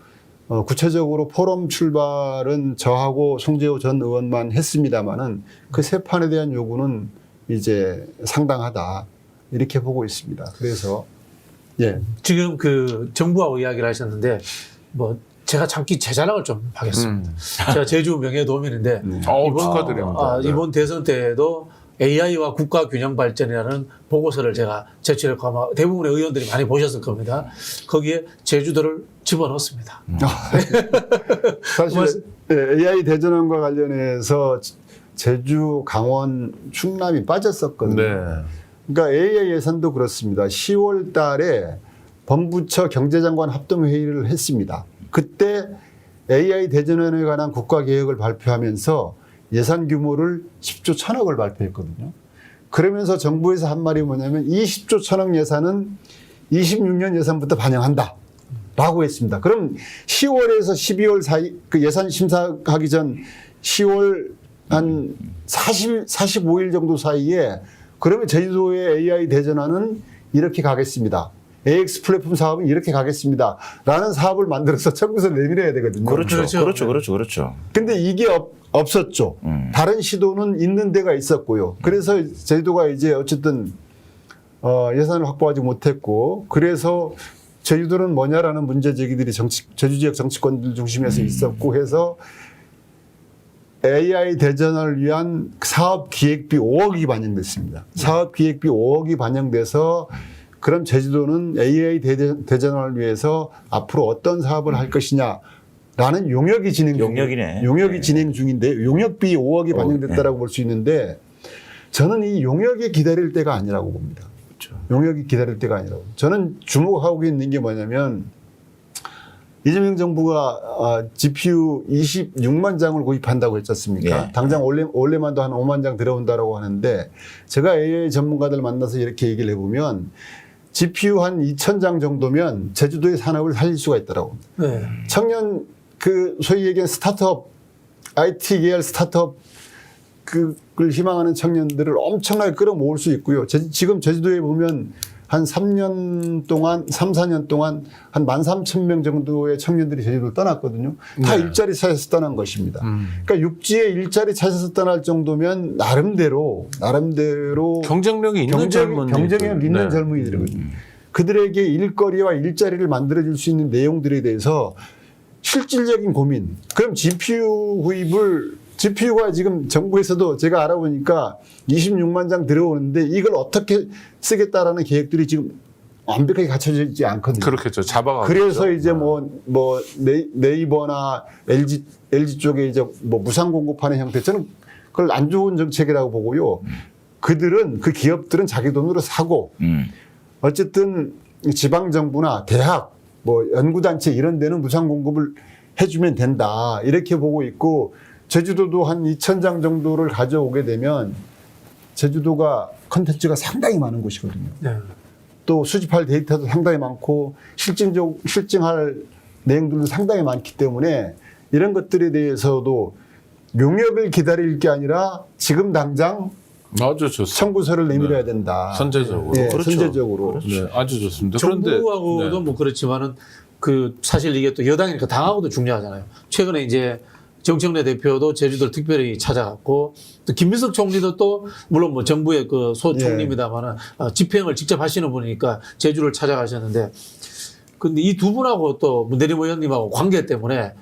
구체적으로 포럼 출발은 저하고 송재호 전 의원만 했습니다마는 그 새 판에 대한 요구는 이제 상당하다 이렇게 보고 있습니다. 그래서 지금 그 정부하고 이야기를 하셨는데 제가 잠시 제 자랑을 좀 하겠습니다. 제가 제주 명예도민인데 축하드립니다. 이번 대선 때에도 AI와 국가 균형 발전이라는 보고서를 제가 제출했고 아마 대부분의 의원들이 많이 보셨을 겁니다. 거기에 제주도를 집어넣었습니다. 사실 AI 대전환과 관련해서 제주, 강원, 충남이 빠졌었거든요. 네. 그러니까 AI 예산도 그렇습니다. 10월 달에 범부처 경제장관 합동회의를 했습니다. 그때 AI 대전환에 관한 국가계획을 발표하면서 예산 규모를 10조 1,000억을 발표했거든요. 그러면서 정부에서 한 말이 뭐냐면 이 10조 1,000억 예산은 26년 예산부터 반영한다. 라고 했습니다. 그럼 10월에서 12월 사이 그 예산 심사하기 전 10월 한 45일 정도 사이에 그러면 제주도의 AI 대전환은 이렇게 가겠습니다. AX 플랫폼 사업은 이렇게 가겠습니다. 라는 사업을 만들어서 청구서를 내밀어야 되거든요. 그렇죠. 근데 이게 없었죠. 다른 시도는 있는 데가 있었고요. 그래서 제주도가 이제 어쨌든 예산을 확보하지 못했고 그래서 제주도는 뭐냐라는 문제 제기들이 제주 지역 정치권들 중심에서 있었고 해서 AI 대전을 위한 사업 기획비 5억이 반영됐습니다. 사업 기획비 5억이 반영돼서 그럼 제주도는 AI 대전을 위해서 앞으로 어떤 사업을 할 것이냐라는 용역이 진행 용역이네. 용역이 네. 진행 중인데 용역비 5억이 반영됐다라고 볼 수 있는데 저는 이 용역이 기다릴 때가 아니라고 봅니다. 그렇죠. 용역이 기다릴 때가 아니라고. 저는 주목하고 있는 게 뭐냐면 이재명 정부가 GPU 26만 장을 구입한다고 했지 않습니까? 예. 당장 올해만도 한 5만 장 들어온다라고 하는데 제가 AI 전문가들 만나서 이렇게 얘기를 해보면 GPU 한 2,000장 정도면 제주도의 산업을 살릴 수가 있더라고. 네. 청년 그 소위 얘기한 스타트업 IT 계열 스타트업 그걸 희망하는 청년들을 엄청나게 끌어모을 수 있고요. 지금 제주도에 보면 한 3년 동안, 3, 4년 동안 한 13,000명 정도의 청년들이 제주도를 떠났거든요. 다 네. 일자리 찾아서 떠난 것입니다. 그러니까 육지에 일자리 찾아서 떠날 정도면 나름대로 경쟁력이 있는 젊은이들. 경쟁력 있는 네. 젊은이들이거든요. 그들에게 일거리와 일자리를 만들어줄 수 있는 내용들에 대해서 실질적인 고민. 그럼 GPU가 지금 정부에서도 제가 알아보니까 26만 장 들어오는데 이걸 어떻게 쓰겠다라는 계획들이 지금 완벽하게 갖춰져 있지 않거든요. 그렇겠죠. 잡아가고. 그래서 이제 네이버나 LG 쪽에 이제 무상 공급하는 형태 저는 그걸 안 좋은 정책이라고 보고요. 그 기업들은 자기 돈으로 사고 어쨌든 지방 정부나 대학 연구단체 이런 데는 무상 공급을 해주면 된다. 이렇게 보고 있고 제주도도 한 2,000장 정도를 가져오게 되면 제주도가 컨텐츠가 상당히 많은 곳이거든요. 네. 또 수집할 데이터도 상당히 많고 실증할 내용들도 상당히 많기 때문에 이런 것들에 대해서도 용역을 기다릴 게 아니라 지금 당장 아주 좋습니다. 청구서를 내밀어야 된다. 선제적으로. 네, 그렇죠. 선제적으로. 네, 아주 좋습니다. 정부하고도 네. 뭐 그렇지만은 그 사실 이게 또 여당이니까 당하고도 중요하잖아요. 최근에 이제 정청래 대표도 제주도를 특별히 찾아갔고 또 김민석 총리도 또 물론 뭐 정부의 그 소총리입니다만은 집행을 직접 하시는 분이니까 제주를 찾아가셨는데 근데 이 두 분하고 또 문대림 의원님하고 관계 때문에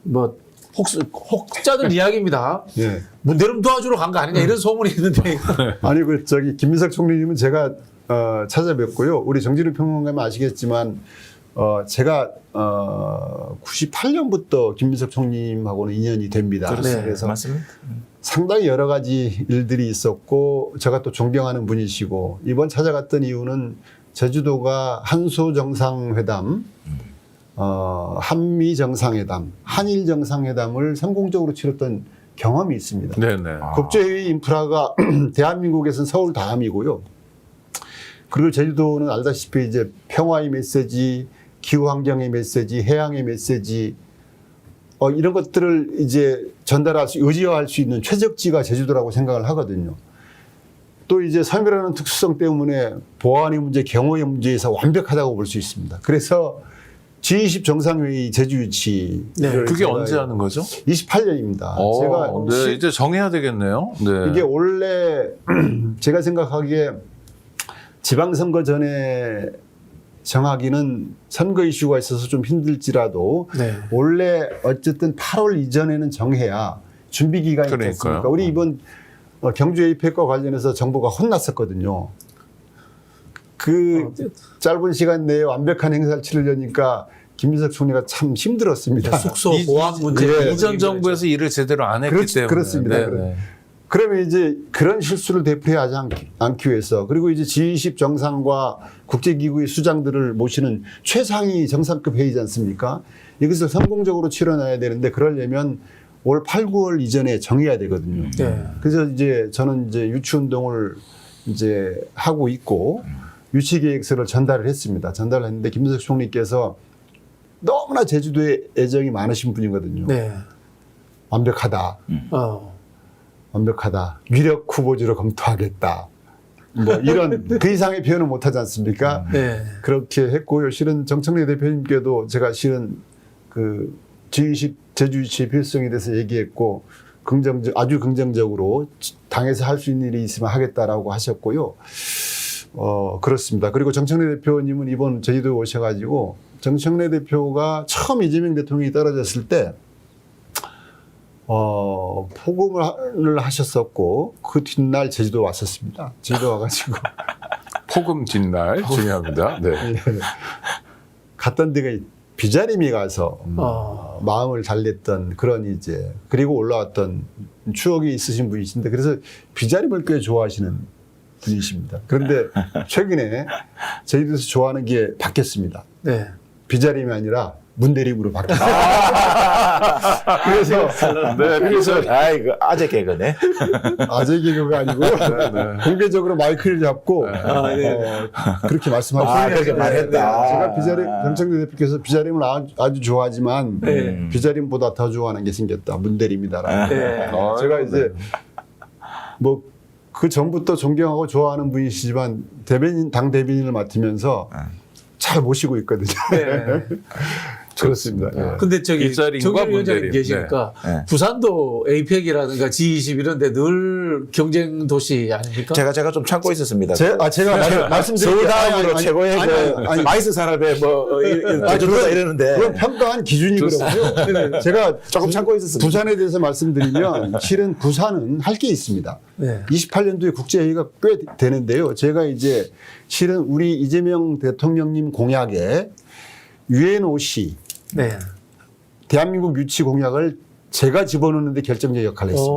뭐 혹자들 이야기입니다. 네. 문대림 도와주러 간 거 아니냐 이런 소문이 있는데 아니 김민석 총리님은 제가 찾아뵙고요. 우리 정진우 평론가님 아시겠지만 제가 98년부터 김민석 총리님하고는 인연이 됩니다. 네, 그래서 맞습니다. 상당히 여러 가지 일들이 있었고 제가 또 존경하는 분이시고 이번 찾아갔던 이유는 제주도가 한소 정상회담, 한미 정상회담, 한일 정상회담을 성공적으로 치렀던 경험이 있습니다. 네네. 국제회의 인프라가 대한민국에서는 서울 다음이고요. 그리고 제주도는 알다시피 이제 평화의 메시지, 기후환경의 메시지, 해양의 메시지, 이런 것들을 이제 의지화할 수 있는 최적지가 제주도라고 생각을 하거든요. 또 이제 섬이라는 특수성 때문에 보안의 문제, 경호의 문제에서 완벽하다고 볼 수 있습니다. 그래서 G20 정상회의 제주 유치. 네. 그게 언제 하는 거죠? 28년입니다. 제가 네, 이제 정해야 되겠네요. 네. 이게 원래 제가 생각하기에 지방선거 전에 정하기는 선거 이슈가 있어서 좀 힘들지라도 네. 원래 어쨌든 8월 이전에는 정해야 준비 기간이 있지 그러니까요. 않습니까? 우리 이번 경주 에이펙과 관련해서 정부가 혼났었거든요. 그 짧은 시간 내에 완벽한 행사를 치르려니까 김민석 총리가 참 힘들었습니다. 숙소 보안 문제 이전 정부에서 일을 제대로 안 했기 때문에. 그렇습니다. 네. 그러면 이제 그런 실수를 되풀이하지 않기 위해서 그리고 이제 G20 정상과 국제기구의 수장들을 모시는 최상위 정상급 회의지 않습니까? 이것을 성공적으로 치러놔야 되는데 그러려면 올 8, 9월 이전에 정해야 되거든요. 네. 그래서 이제 저는 이제 유치 운동을 이제 하고 있고 유치 계획서를 전달을 했습니다. 전달을 했는데 김민석 총리께서 너무나 제주도에 애정이 많으신 분이거든요. 네. 완벽하다. 유력 후보지로 검토하겠다. 뭐 이런 그 이상의 표현을 못하지 않습니까? 네. 그렇게 했고요. 실은 정청래 대표님께도 제가 실은 그 G20 제주 유치의 필요성에 대해서 얘기했고 아주 긍정적으로 당에서 할 수 있는 일이 있으면 하겠다라고 하셨고요. 그렇습니다. 그리고 정청래 대표님은 이번 제주도에 오셔가지고 정청래 대표가 처음 이재명 대통령이 떨어졌을 때 포금을 하셨었고 그 뒷날 제주도 왔었습니다. 제주도 와가지고 폭음 뒷날 중요합니다. 네. 갔던 데가 비자림이 가서 마음을 달랬던 그런 이제 그리고 올라왔던 추억이 있으신 분이신데 그래서 비자림을 꽤 좋아하시는 분이십니다. 그런데 최근에 제주도에서 좋아하는 게 바뀌었습니다. 네. 비자림이 아니라 문대림으로 바뀌었어요. 그래서 네, 그래서 이거 아재 개그네. 아재 개그가 아니고 공개적으로 마이크를 잡고 그렇게 말씀하셨어요. 그렇게 말했다. 제가 비자림 정청래 대표께서 비자림을 아주 좋아하지만 비자림보다 더 좋아하는 게 생겼다. 문대림이다라고. 네. 제가 이제 뭐 그 전부터 존경하고 좋아하는 분이시지만 당 대변인을 맡으면서 잘 모시고 있거든요. 네. 그렇습니다. 네. 근데 저기 일자리인과 정길 위원장님 문대림. 계시니까 네. 부산도 APEC이라든가 G20 이런 데 늘 경쟁 도시 아닙니까? 제가 좀 참고 있었습니다. 제가 말씀드릴게요. 서울 다음으로 최고의 아니, 마이스 산업의 대주도다 이러는데 그건 평가한 기준이 그렇고요. 제가 조금 참고 있었습니다. 부산에 대해서 말씀드리면 실은 부산은 할 게 있습니다. 네. 28년도에 국제회의가 꽤 되는데요. 제가 이제 실은 우리 이재명 대통령님 공약에 UNOC 네. 대한민국 유치 공약을 제가 집어넣는데 결정적 역할을 했습니다.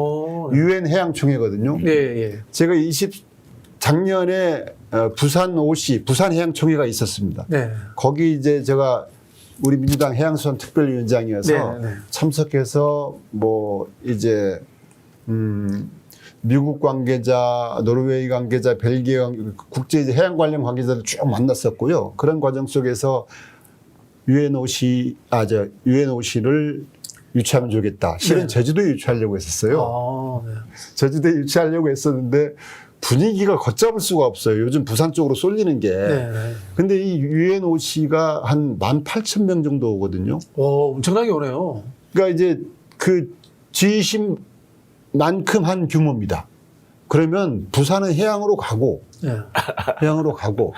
UN 해양총회거든요. 네, 예. 제가 작년에 부산 OC 부산 해양총회가 있었습니다. 네. 거기 이제 제가 우리 민주당 해양수산 특별위원장이어서 네, 네. 참석해서 뭐 이제 미국 관계자, 노르웨이 관계자, 벨기에 국제 해양 관련 관계자들 쭉 만났었고요. 그런 과정 속에서 UNOC를 유치하면 좋겠다. 실은 네. 제주도에 유치하려고 했었어요. 네. 제주도에 유치하려고 했었는데 분위기가 걷잡을 수가 없어요. 요즘 부산 쪽으로 쏠리는 게. 네. 근데 이 UNOC가 한 18,000명 정도 오거든요. 오, 엄청나게 오네요. 그러니까 이제 그 G20만큼 한 규모입니다. 그러면 부산은 해양으로 가고, 네. 해양으로 가고.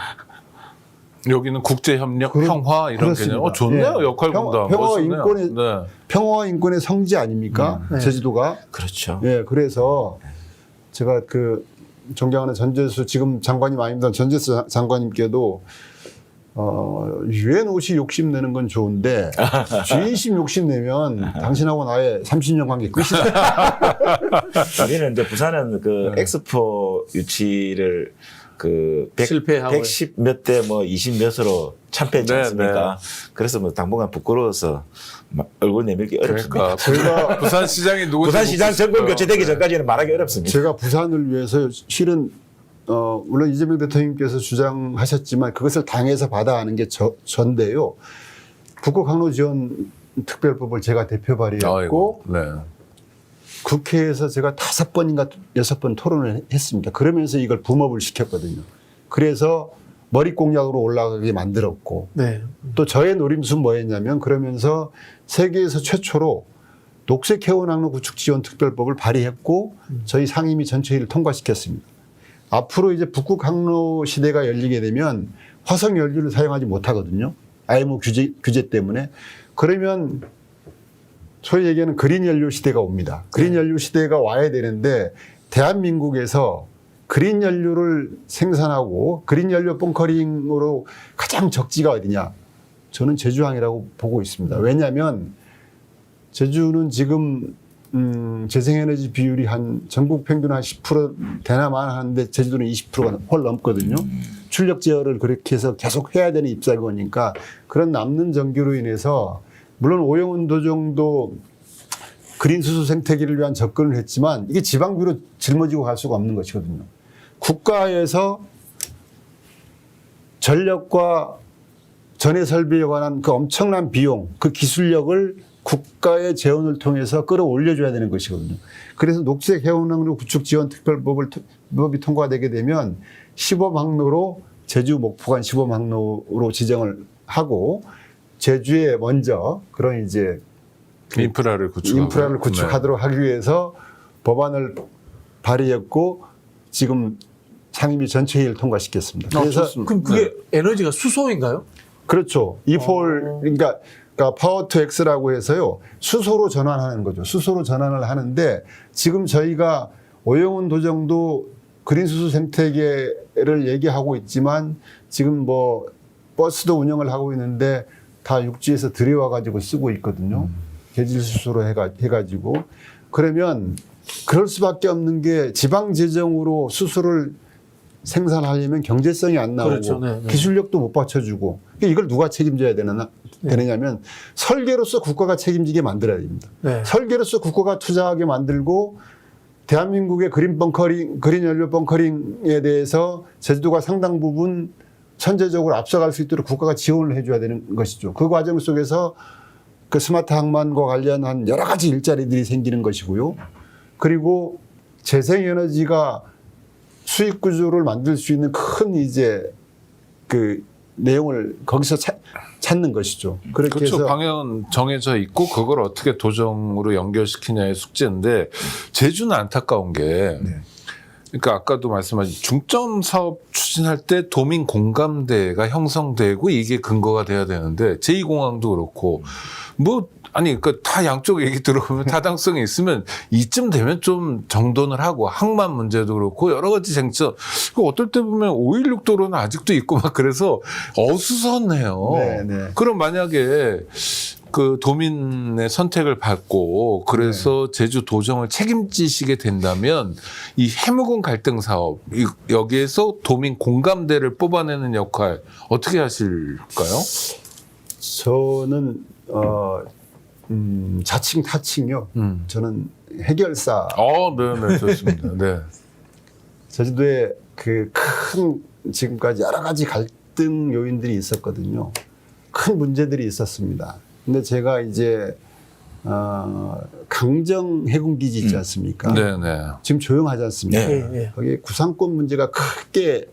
여기는 국제협력, 평화 이런 그렇습니다. 개념. 좋네요. 예. 역할 분담. 멋있네요. 평화와 인권의 성지 아닙니까? 네. 제주도가. 그렇죠. 예, 그래서 제가 그 존경하는 전재수 지금 장관님 아닙니다. 전재수 장관님께도 UNOC 욕심내는 건 좋은데 G20 욕심내면 당신하고 나의 30년 관계 끝이다. 우리는 이제 부산은 그 엑스포 유치를 그 실패하고 110 몇 대 뭐 20 몇으로 참패했지 네, 않습니까? 그래서 뭐 당분간 부끄러워서 막 얼굴 내밀기 어렵습니다. 그러니까 부산시장이 누구지? 부산시장 정권 교체되기 전까지는 말하기 어렵습니다. 제가 부산을 위해서 실은 물론 이재명 대통령께서 주장하셨지만 그것을 당에서 받아가는 게 전데요. 북극 항로 지원 특별법을 제가 대표 발의했고 네. 국회에서 제가 5번인가 6번 토론을 했습니다. 그러면서 이걸 붐업을 시켰거든요. 그래서 머릿공약으로 올라가게 만들었고 네. 또 저의 노림수는 뭐였냐면 그러면서 세계에서 최초로 녹색 해운항로 구축 지원 특별법을 발의했고 저희 상임위 전체회의를 통과시켰습니다. 앞으로 이제 북극 항로 시대가 열리게 되면 화석 연료를 사용하지 못하거든요. IMO 규제 때문에. 그러면 소위 얘기하는 그린 연료 시대가 옵니다. 그린 연료 시대가 와야 되는데 대한민국에서 그린 연료를 생산하고 그린 연료 벙커링으로 가장 적지가 어디냐? 저는 제주항이라고 보고 있습니다. 왜냐하면 제주는 지금 재생에너지 비율이 한 전국 평균 한 10% 되나만 하는데 제주도는 20%가 훨 넘거든요. 출력 제어를 그렇게 해서 계속 해야 되는 입사고니까 그런 남는 전기로 인해서 물론 오영훈 도정도 그린 수소 생태계를 위한 접근을 했지만 이게 지방비로 짊어지고 갈 수가 없는 것이거든요. 국가에서 전력과 전해 설비에 관한 그 엄청난 비용, 그 기술력을 국가의 재원을 통해서 끌어올려줘야 되는 것이거든요. 그래서 녹색 해운항로 구축 지원 특별법이 통과되게 되면 시범항로로 제주 목포간 시범항로로 지정을 하고 제주에 먼저 그런 이제 인프라를 구축하도록 하기 위해서 법안을 발의했고 지금 상임위 전체 회의를 통과시켰습니다. 그래서 그럼 그게 에너지가 수소인가요? 그렇죠. E4 그러니까 파워 투 X라고 해서요. 수소로 전환하는 거죠. 수소로 전환을 하는데 지금 저희가 오영훈 도정도 그린 수소 생태계를 얘기하고 있지만 지금 뭐 버스도 운영을 하고 있는데 다 육지에서 들여와 가지고 쓰고 있거든요. 개질 수소로 해가지고 그러면 그럴 수밖에 없는 게 지방 재정으로 수소를 생산하려면 경제성이 안 나오고 그렇죠. 네, 네. 기술력도 못 받쳐주고 그러니까 이걸 누가 책임져야 되느냐면 설계로서 국가가 책임지게 만들어야 됩니다. 네. 설계로서 국가가 투자하게 만들고 대한민국의 그린 연료 벙커링에 대해서 제주도가 상당 부분 선제적으로 앞서갈 수 있도록 국가가 지원을 해줘야 되는 것이죠. 그 과정 속에서 그 스마트 항만과 관련한 여러 가지 일자리들이 생기는 것이고요. 그리고 재생에너지가 수익 구조를 만들 수 있는 큰 이제 그 내용을 거기서 찾는 것이죠. 그렇게 그렇죠. 해서 방향은 정해져 있고 그걸 어떻게 도정으로 연결시키냐의 숙제인데 제주는 안타까운 게 그러니까 아까도 말씀하신 중점 사업 추진할 때 도민 공감대가 형성되고 이게 근거가 돼야 되는데 제2공항도 그렇고 뭐 아니 그 다 양쪽 얘기 들어보면 타당성이 있으면 이쯤 되면 좀 정돈을 하고 항만 문제도 그렇고 여러 가지 쟁점 어떨 때 보면 516도로는 아직도 있고 막 그래서 어수선해요. 네. 그럼 만약에 그 도민의 선택을 받고 그래서 제주 도정을 책임지시게 된다면 이 해묵은 갈등 사업 여기에서 도민 공감대를 뽑아내는 역할 어떻게 하실까요? 저는 자칭 타칭이요. 저는 해결사. 네, 좋습니다. 네. 제주도에 그 큰 지금까지 여러 가지 갈등 요인들이 있었거든요. 큰 문제들이 있었습니다. 근데 제가 이제 강정 해군기지 있지 않습니까? 네. 지금 조용하지 않습니까? 네. 거기 구상권 문제가 크게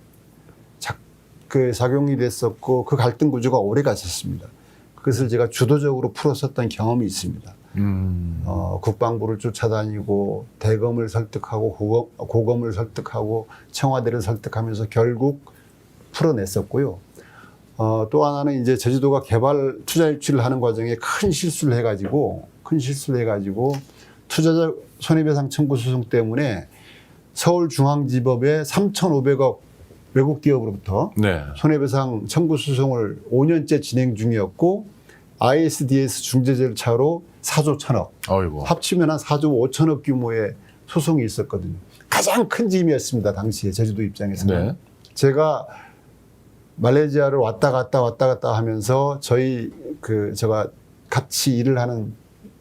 그 작용이 됐었고 그 갈등 구조가 오래 갔었습니다. 그것을 제가 주도적으로 풀었었던 경험이 있습니다. 국방부를 쫓아다니고 대검을 설득하고 고검을 설득하고 청와대를 설득하면서 결국 풀어냈었고요. 또 하나는 이제 제주도가 개발 투자 유치를 하는 과정에 큰 실수를 해가지고 투자자 손해배상 청구 소송 때문에 서울중앙지법에 3,500억 외국 기업으로부터 네. 손해배상 청구 소송을 5년째 진행 중이었고 ISDS 중재 절차로 4조 1,000억 어이고. 합치면 한 4조 5천억 규모의 소송이 있었거든요. 가장 큰 짐이었습니다. 당시에 제주도 입장에서는. 네. 제가 말레이시아를 왔다 갔다 하면서 제가 같이 일을 하는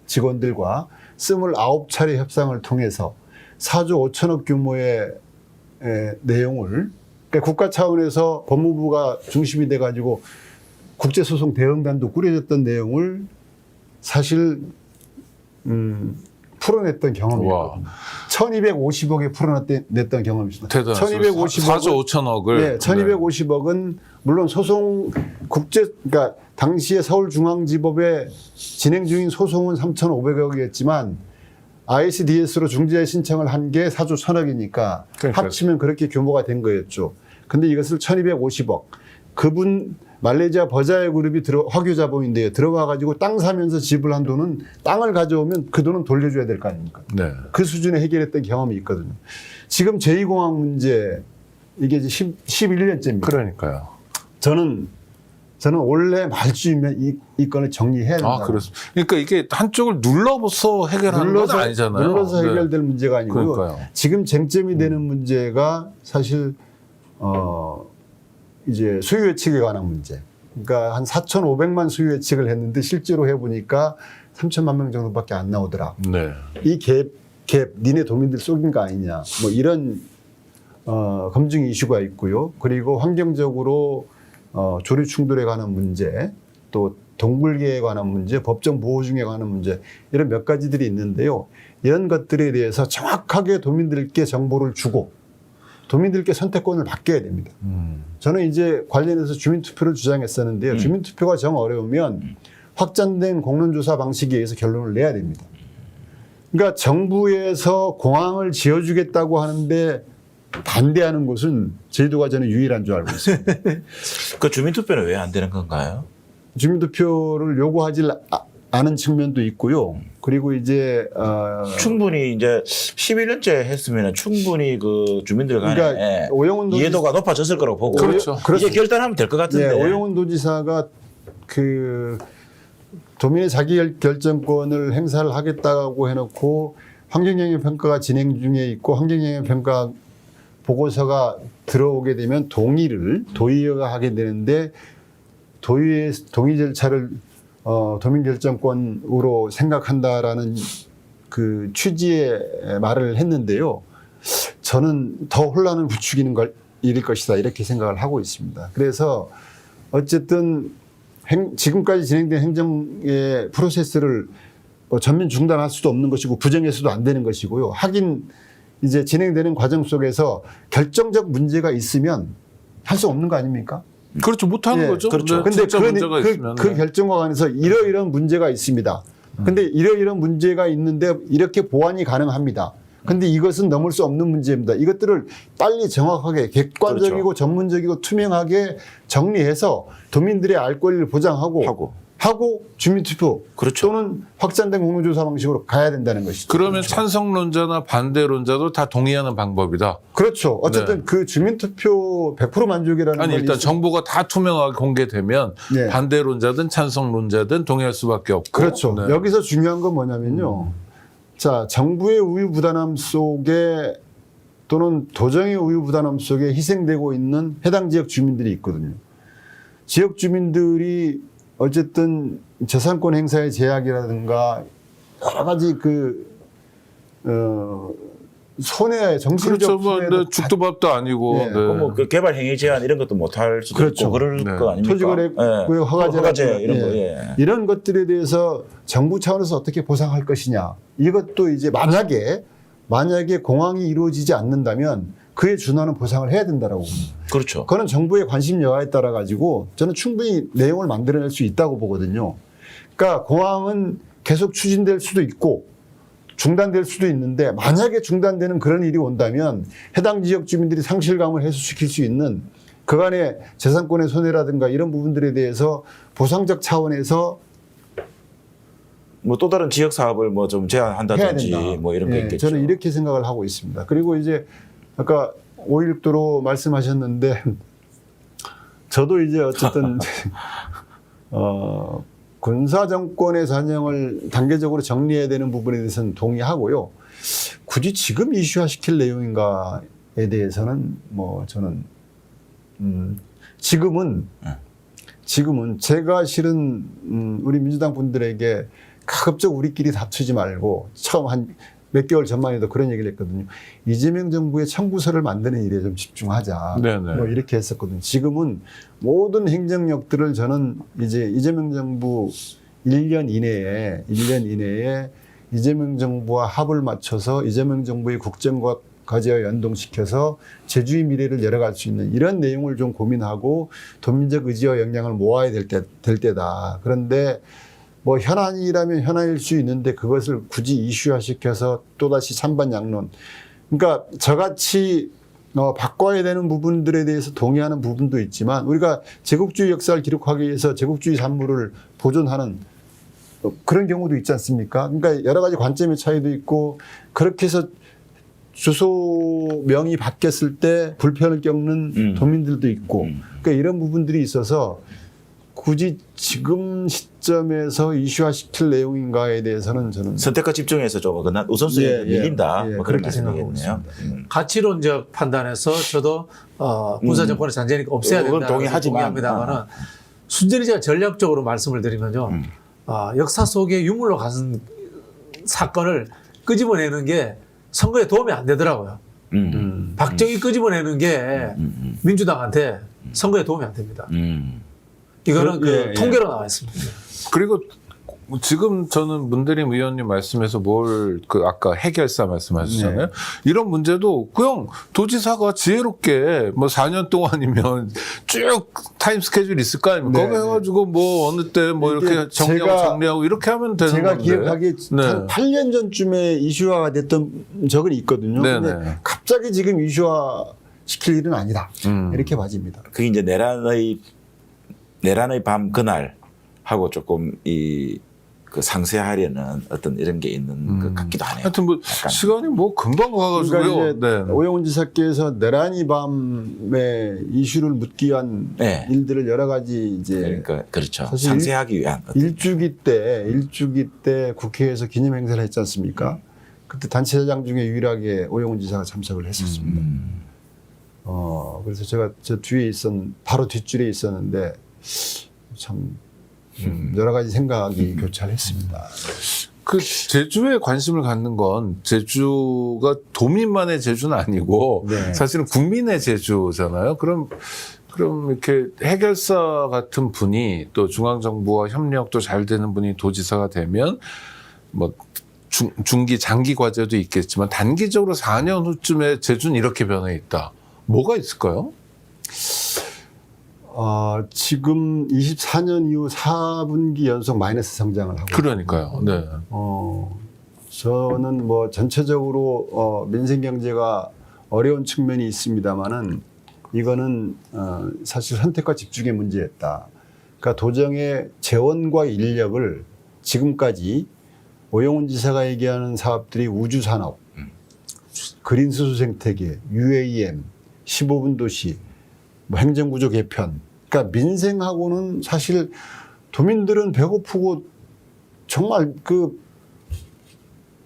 직원들과 29차례 협상을 통해서 4조 5천억 규모의 내용을 그러니까 국가 차원에서 법무부가 중심이 돼가지고 국제소송 대응단도 꾸려졌던 내용을 사실 풀어냈던 경험이거든요. 1250억에 풀어냈던 경험이 있습니다. 대단하죠. 4조 5천억을. 네, 1250억은 물론 그러니까 당시에 서울중앙지법에 진행 중인 소송은 3,500억이었지만 ISDS로 중재 신청을 한 게 4조 1,000억이니까 그러니까. 합치면 그렇게 규모가 된 거였죠. 근데 이것을 1,250억. 그분 말레이시아 버자이 그룹이 화교 자본인데요. 들어와 가지고 땅 사면서 지불한 돈은 땅을 가져오면 그 돈은 돌려줘야 될 거 아닙니까? 네. 그 수준에 해결했던 경험이 있거든요. 지금 제2공항 문제 이게 이제 11년째입니다. 그러니까요. 저는 원래 말쯤이면 이 건을 정리해야 된다. 그렇습니다. 그러니까 이게 한쪽을 눌러서 해결하는 건 아니잖아요. 눌러서 네. 해결될 문제가 아니고요. 그러니까요. 지금 쟁점이 되는 문제가 사실 이제 수요 예측에 관한 문제. 그러니까 한 4,500만 수요 예측을 했는데 실제로 해보니까 3천만 명 정도밖에 안 나오더라. 네. 이 갭 니네 도민들 속인 거 아니냐. 뭐 이런 검증 이슈가 있고요. 그리고 환경적으로 조류 충돌에 관한 문제, 또 동물계에 관한 문제, 법정 보호 중에 관한 문제 이런 몇 가지들이 있는데요. 이런 것들에 대해서 정확하게 도민들께 정보를 주고 도민들께 선택권을 맡겨야 됩니다. 저는 이제 관련해서 주민투표를 주장했었는데요. 주민투표가 정 어려우면 확장된 공론조사 방식에 의해서 결론을 내야 됩니다. 그러니까 정부에서 공항을 지어주겠다고 하는데 반대하는 곳은 제주도가 저는 유일한 줄 알고 있습니다. 그 주민투표는 왜 안 되는 건가요? 주민투표를 요구하지 않은 측면도 있고요. 그리고 이제 충분히 이제 11년째 했으면 충분히 그 주민들 간에 그러니까 오영훈 이해도가 높아졌을 거라고 보고 그렇죠. 이제 결단하면 될 것 같은데. 네, 오영훈 도지사가 그 도민의 자기결정권을 행사를 하겠다고 해놓고 환경영향 평가가 진행 중에 있고 환경영향 평가 보고서가 들어오게 되면 도의회가 하게 되는데 도의회 동의 절차를 도민결정권으로 생각한다라는 그 취지의 말을 했는데요. 저는 더 혼란을 부추기는 일일 것이다 이렇게 생각을 하고 있습니다. 그래서 어쨌든 지금까지 진행된 행정의 프로세스를 전면 중단할 수도 없는 것이고 부정해서도 안 되는 것이고요. 하긴 이제 진행되는 과정 속에서 결정적 문제가 있으면 할 수 없는 거 아닙니까? 그렇죠. 못하는 예, 거죠. 그렇죠. 근데 근데 문제가 있으면. 그 결정과 관해서 이러이러한 문제가 있습니다. 근데 이러이러한 문제가 있는데 이렇게 보완이 가능합니다. 근데 이것은 넘을 수 없는 문제입니다. 이것들을 빨리 정확하게 객관적이고 그렇죠. 전문적이고 투명하게 정리해서 도민들의 알 권리를 보장하고 하고 주민투표 그렇죠. 또는 확장된 공론조사 방식으로 가야 된다는 것이죠. 그러면 찬성론자나 반대론자도 다 동의하는 방법이다. 그렇죠. 어쨌든 네. 그 주민투표 100% 만족이라는 아니 건 일단 있- 정보가 다 투명하게 공개되면 네. 반대론자든 찬성론자든 동의할 수밖에 없고. 그렇죠. 네. 여기서 중요한 건 뭐냐면요. 자, 정부의 우유부단함 속에 또는 도정의 우유부단함 속에 희생되고 있는 해당 지역 주민들이 있거든요. 지역 주민들이 어쨌든 재산권 행사의 제약이라든가 여러 가지 손해의 정신적 그렇죠. 뭐 손해도 근데 죽도 밥도 아니고. 네. 네. 뭐 개발 행위 제한 이런 것도 못 할 수도 그렇죠. 있고 그럴 네. 거 아닙니까? 토지거래 허가제 이런 거. 예. 이런 것들에 대해서 정부 차원에서 어떻게 보상할 것이냐. 이것도 이제 만약에 공항이 이루어지지 않는다면 그에 준하는 보상을 해야 된다라고 봅니다. 그렇죠. 그거는 정부의 관심 여하에 따라 가지고 저는 충분히 내용을 만들어낼 수 있다고 보거든요. 그러니까 공항은 계속 추진될 수도 있고 중단될 수도 있는데 만약에 중단되는 그런 일이 온다면 해당 지역 주민들이 상실감을 해소시킬 수 있는 그간의 재산권의 손해라든가 이런 부분들에 대해서 보상적 차원에서 뭐 또 다른 지역 사업을 뭐 좀 해야 제한한다든지 된다. 뭐 이런 게 예, 있겠죠. 저는 이렇게 생각을 하고 있습니다. 그리고 이제 아까 5.16도로 말씀하셨는데 저도 이제 어쨌든 군사 정권의 잔영을 단계적으로 정리해야 되는 부분에 대해서는 동의하고요. 굳이 지금 이슈화시킬 내용인가에 대해서는 뭐 저는 지금은 제가 실은 우리 민주당 분들에게 가급적 우리끼리 다투지 말고 처음 한 몇 개월 전만 해도 그런 얘기를 했거든요. 이재명 정부의 청구서를 만드는 일에 좀 집중하자. 네네. 뭐 이렇게 했었거든요. 지금은 모든 행정력들을 저는 이제 이재명 정부 1년 이내에 이재명 정부와 합을 맞춰서 이재명 정부의 국정과 과제와 연동시켜서 제주의 미래를 열어갈 수 있는 이런 내용을 좀 고민하고 도민적 의지와 역량을 모아야 될 때다. 그런데 뭐 현안이라면 현안일 수 있는데 그것을 굳이 이슈화시켜서 또다시 찬반양론. 그러니까 저같이 바꿔야 되는 부분들에 대해서 동의하는 부분도 있지만 우리가 제국주의 역사를 기록하기 위해서 제국주의 산물을 보존하는 그런 경우도 있지 않습니까? 그러니까 여러 가지 관점의 차이도 있고 그렇게 해서 주소명이 바뀌었을 때 불편을 겪는 도민들도 있고 그러니까 이런 부분들이 있어서 굳이 지금 시점에서 이슈화시킬 내용인가에 대해서는 저는 선택과 집중해서 좀 우선순위에 밀린다. 뭐 그런 그렇게 생각하고 말씀이겠네요. 있습니다. 가치론적 판단에서 저도 군사 정권의 잔재니까 없애야 그건 된다. 동의하지만, 동의합니다만은 순전히 제가 전략적으로 말씀을 드리면요. 역사 속에 유물로 가는 사건을 끄집어내는 게 선거에 도움이 안 되더라고요. 박정희 끄집어내는 게 민주당한테 선거에 도움이 안 됩니다. 이거는 예, 예. 통계로 나와 있습니다. 그리고 지금 저는 문대림 의원님 말씀에서 아까 해결사 말씀하셨잖아요. 네. 이런 문제도 그냥 도지사가 지혜롭게 뭐 4년 동안이면 쭉 타임 스케줄이 있을 거 아닙니까? 네, 그거 해가지고 뭐 어느 때 뭐 이게 이렇게 정리하고 이렇게 하면 되는 제가 건데. 기억하기에 네. 한 8년 전쯤에 이슈화가 됐던 적은 있거든요. 네네. 근데 갑자기 지금 이슈화 시킬 일은 아니다. 이렇게 봐집니다. 그게 이제 내란의 밤 그날 하고 조금 그 상쇄하려는 어떤 이런 게 있는 것 같기도 하네요. 하여튼 뭐 약간. 시간이 뭐 금방 가가지고요. 그러니까 이제 네. 오영훈 지사께서 내란이 밤에 이슈를 묻기 위한 네. 일들을 여러 가지 이제 그러니까 그렇죠. 사실 상쇄하기 위한 어떤 일주기 때 국회에서 기념 행사를 했지 않습니까? 그때 단체장 중에 유일하게 오영훈 지사가 참석을 했었습니다. 그래서 제가 저 뒤에 바로 뒷줄에 있었는데 참 여러 가지 생각이 교차했습니다. 그 제주에 관심을 갖는 건 제주가 도민만의 제주는 아니고 네. 사실은 국민의 제주잖아요. 그럼 이렇게 해결사 같은 분이 또 중앙정부와 협력도 잘 되는 분이 도지사가 되면 뭐 중기 장기 과제도 있겠지만 단기적으로 4년 후쯤에 제주는 이렇게 변해 있다. 뭐가 있을까요? 지금 24년 이후 4분기 연속 마이너스 성장을 하고 그러니까요. 네. 저는 뭐 전체적으로 민생 경제가 어려운 측면이 있습니다만은 이거는 사실 선택과 집중의 문제였다. 그러니까 도정의 재원과 인력을 지금까지 오영훈 지사가 얘기하는 사업들이 우주산업, 그린수소 생태계, UAM, 15분 도시, 뭐 행정구조 개편. 그러니까 민생하고는 사실 도민들은 배고프고 정말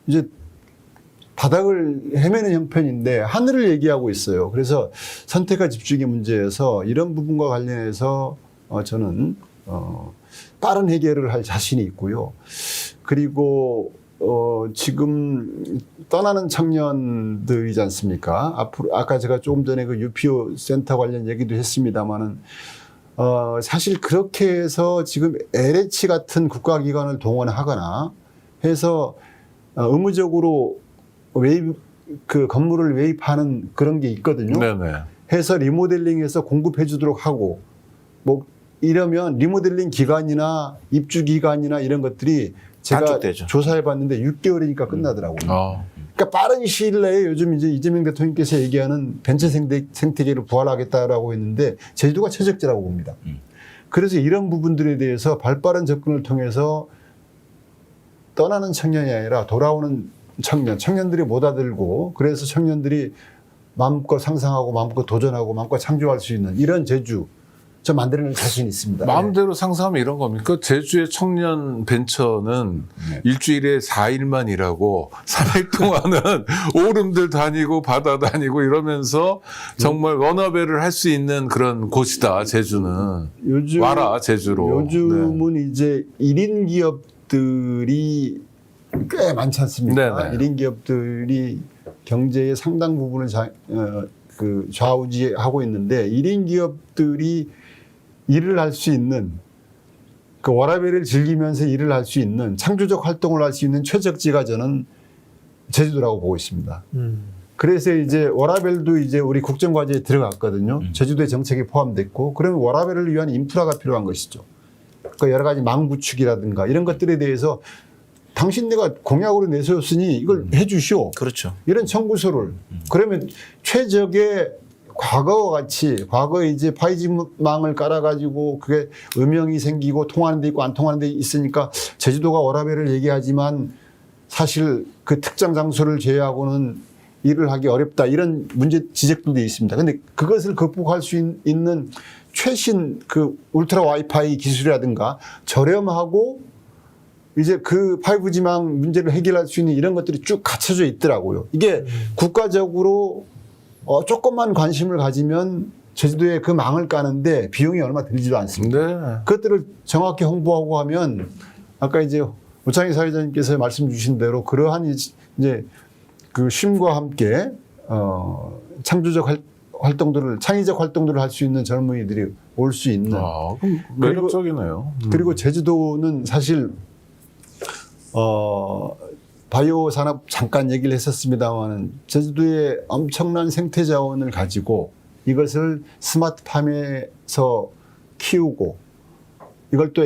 이제 바닥을 헤매는 형편인데 하늘을 얘기하고 있어요. 그래서 선택과 집중의 문제에서 이런 부분과 관련해서 저는 빠른 해결을 할 자신이 있고요. 그리고 지금 떠나는 청년들이지 않습니까? 앞으로 아까 제가 조금 전에 그 UPO 센터 관련 얘기도 했습니다만은 사실 그렇게 해서 지금 LH 같은 국가기관을 동원하거나 해서 의무적으로 그 건물을 매입하는 그런 게 있거든요. 네네. 해서 리모델링해서 공급해 주도록 하고 뭐 이러면 리모델링 기간이나 입주 기간이나 이런 것들이 제가 단축되죠. 조사해 봤는데 6개월이니까 끝나더라고요. 음. 그러니까 빠른 시일 내에 요즘 이제 이재명 대통령께서 얘기하는 벤처 생태계를 부활하겠다라고 했는데 제주도가 최적지라고 봅니다. 그래서 이런 부분들에 대해서 발빠른 접근을 통해서 떠나는 청년이 아니라 돌아오는 청년들이 못 아들고 그래서 청년들이 마음껏 상상하고 마음껏 도전하고 마음껏 창조할 수 있는 이런 제주 저 만들어낼 자신이 있습니다. 마음대로 상상하면 이런 겁니까? 제주의 청년 벤처는 일주일에 4일만 일하고 3일 동안은 오름들 다니고 바다 다니고 이러면서 정말 워너베를 할 수 있는 그런 곳이다. 제주는. 요즘 와라 제주로. 요즘은 이제 1인 기업들이 꽤 많지 않습니까? 네네. 1인 기업들이 경제의 상당 부분을 좌우지하고 있는데 1인 기업들이 일을 할 수 있는 그 워라밸을 즐기면서 일을 할 수 있는 창조적 활동을 할 수 있는 최적지가 저는 제주도라고 보고 있습니다. 그래서 이제 워라밸도 이제 우리 국정과제에 들어갔거든요. 제주도의 정책에 포함됐고 그러면 워라밸을 위한 인프라가 필요한 것이죠. 그 여러 가지 망 구축이라든가 이런 것들에 대해서 당신네가 공약으로 내세웠으니 이걸 해 주시오. 그렇죠. 이런 청구서를 그러면 최적의 과거와 같이 과거에 이제 5G망을 깔아가지고 그게 음영이 생기고 통하는 데 있고 안 통하는 데 있으니까 제주도가 워라밸을 얘기하지만 사실 그 특정 장소를 제외하고는 일을 하기 어렵다 이런 문제 지적들도 있습니다. 근데 그것을 극복할 수 있는 최신 그 울트라 와이파이 기술이라든가 저렴하고 이제 그 5G망 문제를 해결할 수 있는 이런 것들이 쭉 갖춰져 있더라고요. 이게 국가적으로 조금만 관심을 가지면 제주도에 그 망을 까는데 비용이 얼마 들지도 않습니다. 네. 그것들을 정확히 홍보하고 하면 아까 이제 오창희 사회자님께서 말씀 주신 대로 그러한 이제 그 쉼과 함께 창조적 활동들을 창의적 활동들을 할 수 있는 젊은이들이 올 수 있는 그럼 매력적이네요. 그리고 제주도는 사실 바이오 산업 잠깐 얘기를 했었습니다만 제주도에 엄청난 생태 자원을 가지고 이것을 스마트팜에서 키우고 이걸 또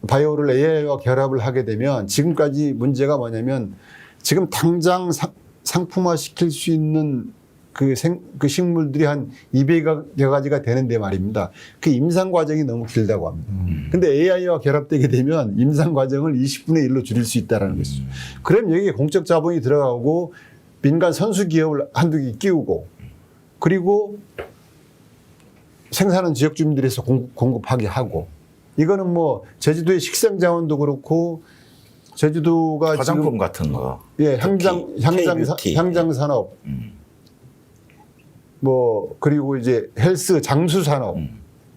바이오를 AI와 결합을 하게 되면 지금까지 문제가 뭐냐면 지금 당장 상품화 시킬 수 있는 그 식물들이 한 200여 가지가 되는데 말입니다. 그 임상 과정이 너무 길다고 합니다. 근데 AI와 결합되게 되면 임상 과정을 20분의 1로 줄일 수 있다는 것이죠. 그럼 여기에 공적 자본이 들어가고 민간 선수 기업을 한두 개 끼우고 그리고 생산은 지역 주민들에서 공급하게 하고 이거는 뭐 제주도의 식생 자원도 그렇고 제주도가 화장품 지금 같은 거. 예, K-뷰티. 향장 산업 뭐 그리고 이제 헬스 장수 산업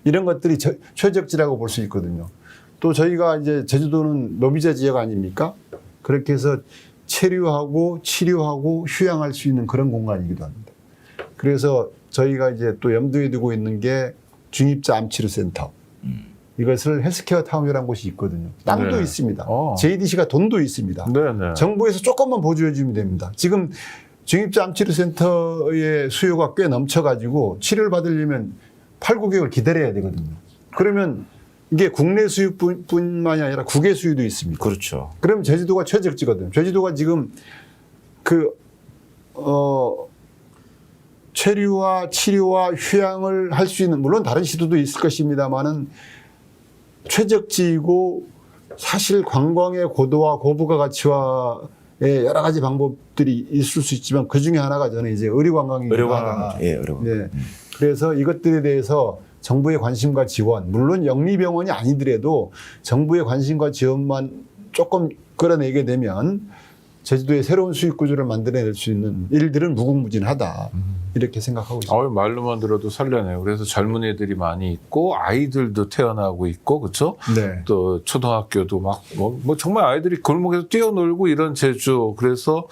이런 것들이 최적지라고 볼 수 있거든요. 또 저희가 이제 제주도는 노비자 지역 아닙니까? 그렇게 해서 체류하고 치료하고 휴양할 수 있는 그런 공간이기도 합니다. 그래서 저희가 이제 또 염두에 두고 있는 게 중입자 암치료센터. 이것을 헬스케어 타운이라는 곳이 있거든요. 땅도 네. 있습니다. 어. JDC가 돈도 있습니다. 네네. 정부에서 조금만 보조해 주면 됩니다. 지금 중입자 암치료센터의 수요가 꽤 넘쳐가지고 치료를 받으려면 8, 9개월 기다려야 되거든요. 그러면 이게 국내 수요뿐만이 아니라 국외 수요도 있습니다. 그렇죠. 그럼 제주도가 최적지거든요. 제주도가 지금 체류와 치료와 휴양을 할 수 있는 물론 다른 시도도 있을 것입니다만은 최적지이고 사실 관광의 고도와 고부가 가치와의 여러 가지 방법들이 있을 수 있지만 그 중에 하나가 저는 이제 의료관광이기도 하다. 예, 의료관광. 네. 그래서 이것들에 대해서 정부의 관심과 지원, 물론 영리병원이 아니더라도 정부의 관심과 지원만 조금 끌어내게 되면 제주도의 새로운 수익 구조를 만들어낼 수 있는 일들은 무궁무진하다. 이렇게 생각하고 있습니다. 말로만 들어도 설레네요. 그래서 젊은이들이 많이 있고 아이들도 태어나고 있고 그렇죠? 네. 또 초등학교도 막 뭐 정말 아이들이 골목에서 뛰어놀고 이런 제주. 그래서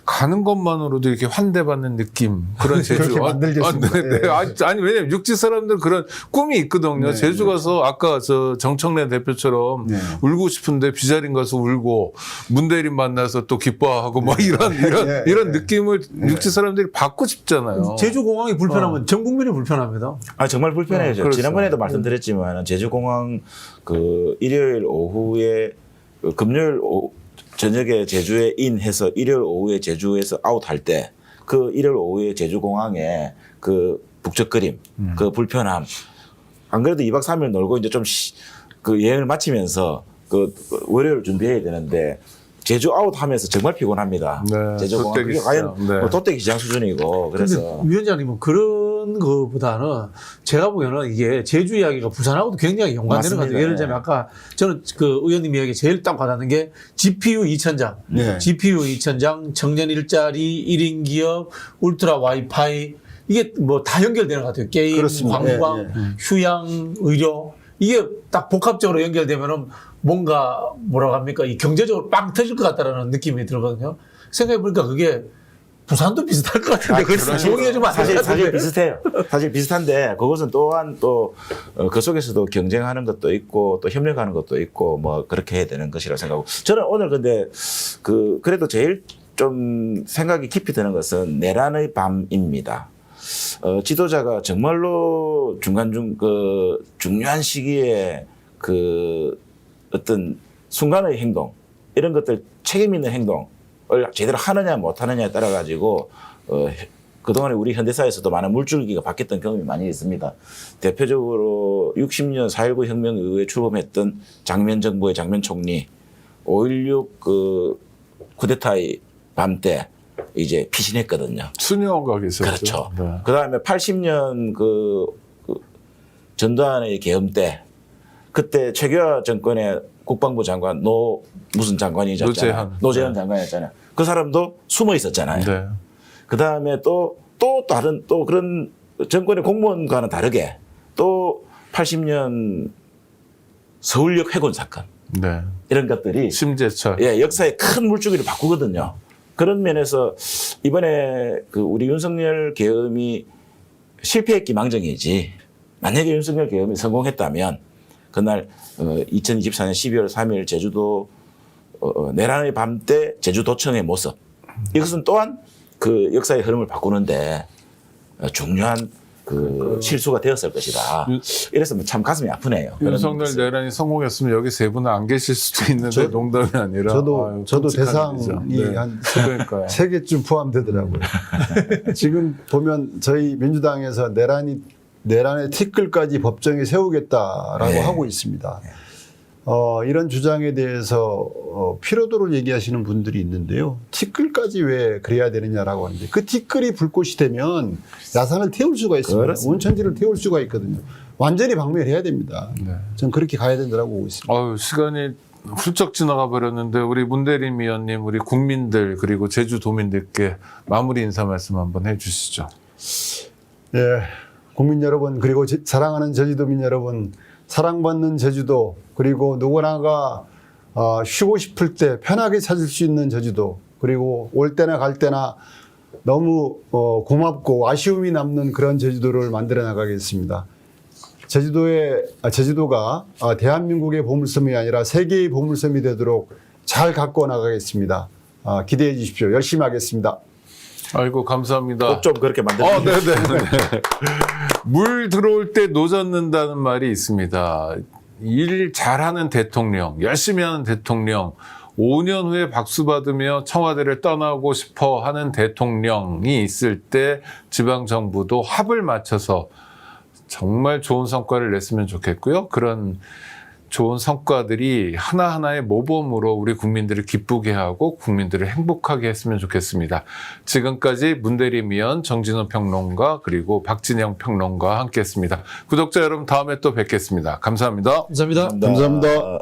가는 것만으로도 이렇게 환대받는 느낌 그런 제주. 그렇게 만들겠습니다. 네. 아니 왜냐면 육지 사람들 그런 꿈이 있거든요. 네, 제주 네. 가서 아까 저 정청래 대표처럼 네. 울고 싶은데 비자린 가서 울고 문대리 만나서 또 기뻐하고 뭐 이런 느낌을 육지 사람들이 받고 싶잖아요. 제주공항이 불편하면 전 국민이 불편합니다. 아 정말 불편해요. 그렇죠. 지난번에도 말씀드렸지만 제주공항 그 일요일 오후에 금요일 저녁에 제주에 인해서 일요일 오후에 제주에서 아웃할 때 그 일요일 오후에 제주공항에 그 북적거림, 그 불편함. 안 그래도 2박 3일 놀고 이제 좀 그 여행을 마치면서 그 월요일 준비해야 되는데 제주 아웃하면서 정말 피곤합니다. 네, 제주공항 그게 돗대기 과연 시장. 네. 뭐 돗대기 시장 수준이고 그래서 그런데 위원장님은 그런 거보다는 제가 보기에는 이게 제주 이야기가 부산하고도 굉장히 연관되는 것 같아요. 맞습니다. 예를 들자면 아까 저는 그 의원님 이야기 제일 딱 와닿는 게 GPU 2000장. 네. GPU 2000장, 청년 일자리, 1인 기업, 울트라 와이파이 이게 뭐 다 연결되는 것 같아요. 게임, 그렇습니다. 관광, 예, 예. 휴양, 의료. 이게 딱 복합적으로 연결되면은 뭔가 뭐라고 합니까? 이 경제적으로 빵 터질 것 같다라는 느낌이 들거든요. 생각해보니까 그게 부산도 비슷할 것 같은데 그래서 동의해주면 안 될 것 사실 같은데. 비슷해요. 사실 비슷한데 그것은 또한 또 그 속에서도 경쟁하는 것도 있고 또 협력하는 것도 있고 뭐 그렇게 해야 되는 것이라고 생각하고 저는 오늘 근데 그래도 제일 좀 생각이 깊이 드는 것은 내란의 밤입니다. 지도자가 정말로 중요한 시기에 그 어떤 순간의 행동 이런 것들 책임 있는 행동을 제대로 하느냐 못하느냐에 따라 가지고 그동안에 우리 현대사에서도 많은 물줄기가 바뀌었던 경험이 많이 있습니다. 대표적으로 60년 4.19 혁명 이후에 출범했던 장면 정부의 장면 총리 5.16 그 쿠데타의 밤 때 이제 피신했거든요. 수녀가 계셨죠. 그렇죠. 네. 그 다음에 80년 그 전두환의 계엄 때 그때 최규하 정권의 국방부 장관 무슨 장관이셨잖아요. 노재현 장관이었잖아요. 그 사람도 숨어 있었잖아요. 네. 그 다음에 또 다른 또 그런 정권의 공무원과는 다르게 또 80년 서울역 해군 사건 네. 이런 것들이 심재철. 예, 역사의 큰 물줄기를 바꾸거든요. 그런 면에서 이번에 그 우리 윤석열 계엄이 실패했기 망정이지 만약에 윤석열 계엄이 성공했다면 그날 2024년 12월 3일 제주도 내란의 밤 때 제주도청의 모습 이것은 또한 그 역사의 흐름을 바꾸는데 중요한 그 실수가 되었을 것이다. 이래서 참 가슴이 아프네요. 윤석열 내란이 성공했으면 여기 세 분은 안 계실 수도 있는데 농담이 아니라 저도 끔찍한 대상이 일이죠. 한 그러니까요. 3개쯤 포함되더라고요. 지금 보면 저희 민주당에서 내란의 티끌까지 법정에 세우겠다라고 네. 하고 있습니다. 이런 주장에 대해서 피로도를 얘기하시는 분들이 있는데요. 티끌까지 왜 그래야 되느냐라고 하는데 그 티끌이 불꽃이 되면 야산을 태울 수가 있습니다. 그렇습니다. 온천지를 태울 수가 있거든요. 완전히 박멸해야 됩니다. 네. 전 그렇게 가야 된다고 보고 있습니다. 시간이 훌쩍 지나가 버렸는데 우리 문대림 위원님, 우리 국민들 그리고 제주도민들께 마무리 인사 말씀 한번 해주시죠. 예, 국민 여러분 그리고 사랑하는 제주도민 여러분, 사랑받는 제주도 그리고 누구나가 쉬고 싶을 때 편하게 찾을 수 있는 제주도 그리고 올 때나 갈 때나 너무 고맙고 아쉬움이 남는 그런 제주도를 만들어 나가겠습니다. 제주도가 대한민국의 보물섬이 아니라 세계의 보물섬이 되도록 잘 갖고 나가겠습니다. 기대해 주십시오. 열심히 하겠습니다. 아이고 감사합니다. 꼭 좀 그렇게 만들어 주십시오. 네네. 물 들어올 때 노젓는다는 말이 있습니다. 일 잘하는 대통령, 열심히 하는 대통령, 5년 후에 박수 받으며 청와대를 떠나고 싶어 하는 대통령이 있을 때 지방정부도 합을 맞춰서 정말 좋은 성과를 냈으면 좋겠고요. 그런 좋은 성과들이 하나하나의 모범으로 우리 국민들을 기쁘게 하고 국민들을 행복하게 했으면 좋겠습니다. 지금까지 문대림 위원, 정진호 평론가 그리고 박진영 평론가와 함께했습니다. 구독자 여러분 다음에 또 뵙겠습니다. 감사합니다. 감사합니다. 감사합니다.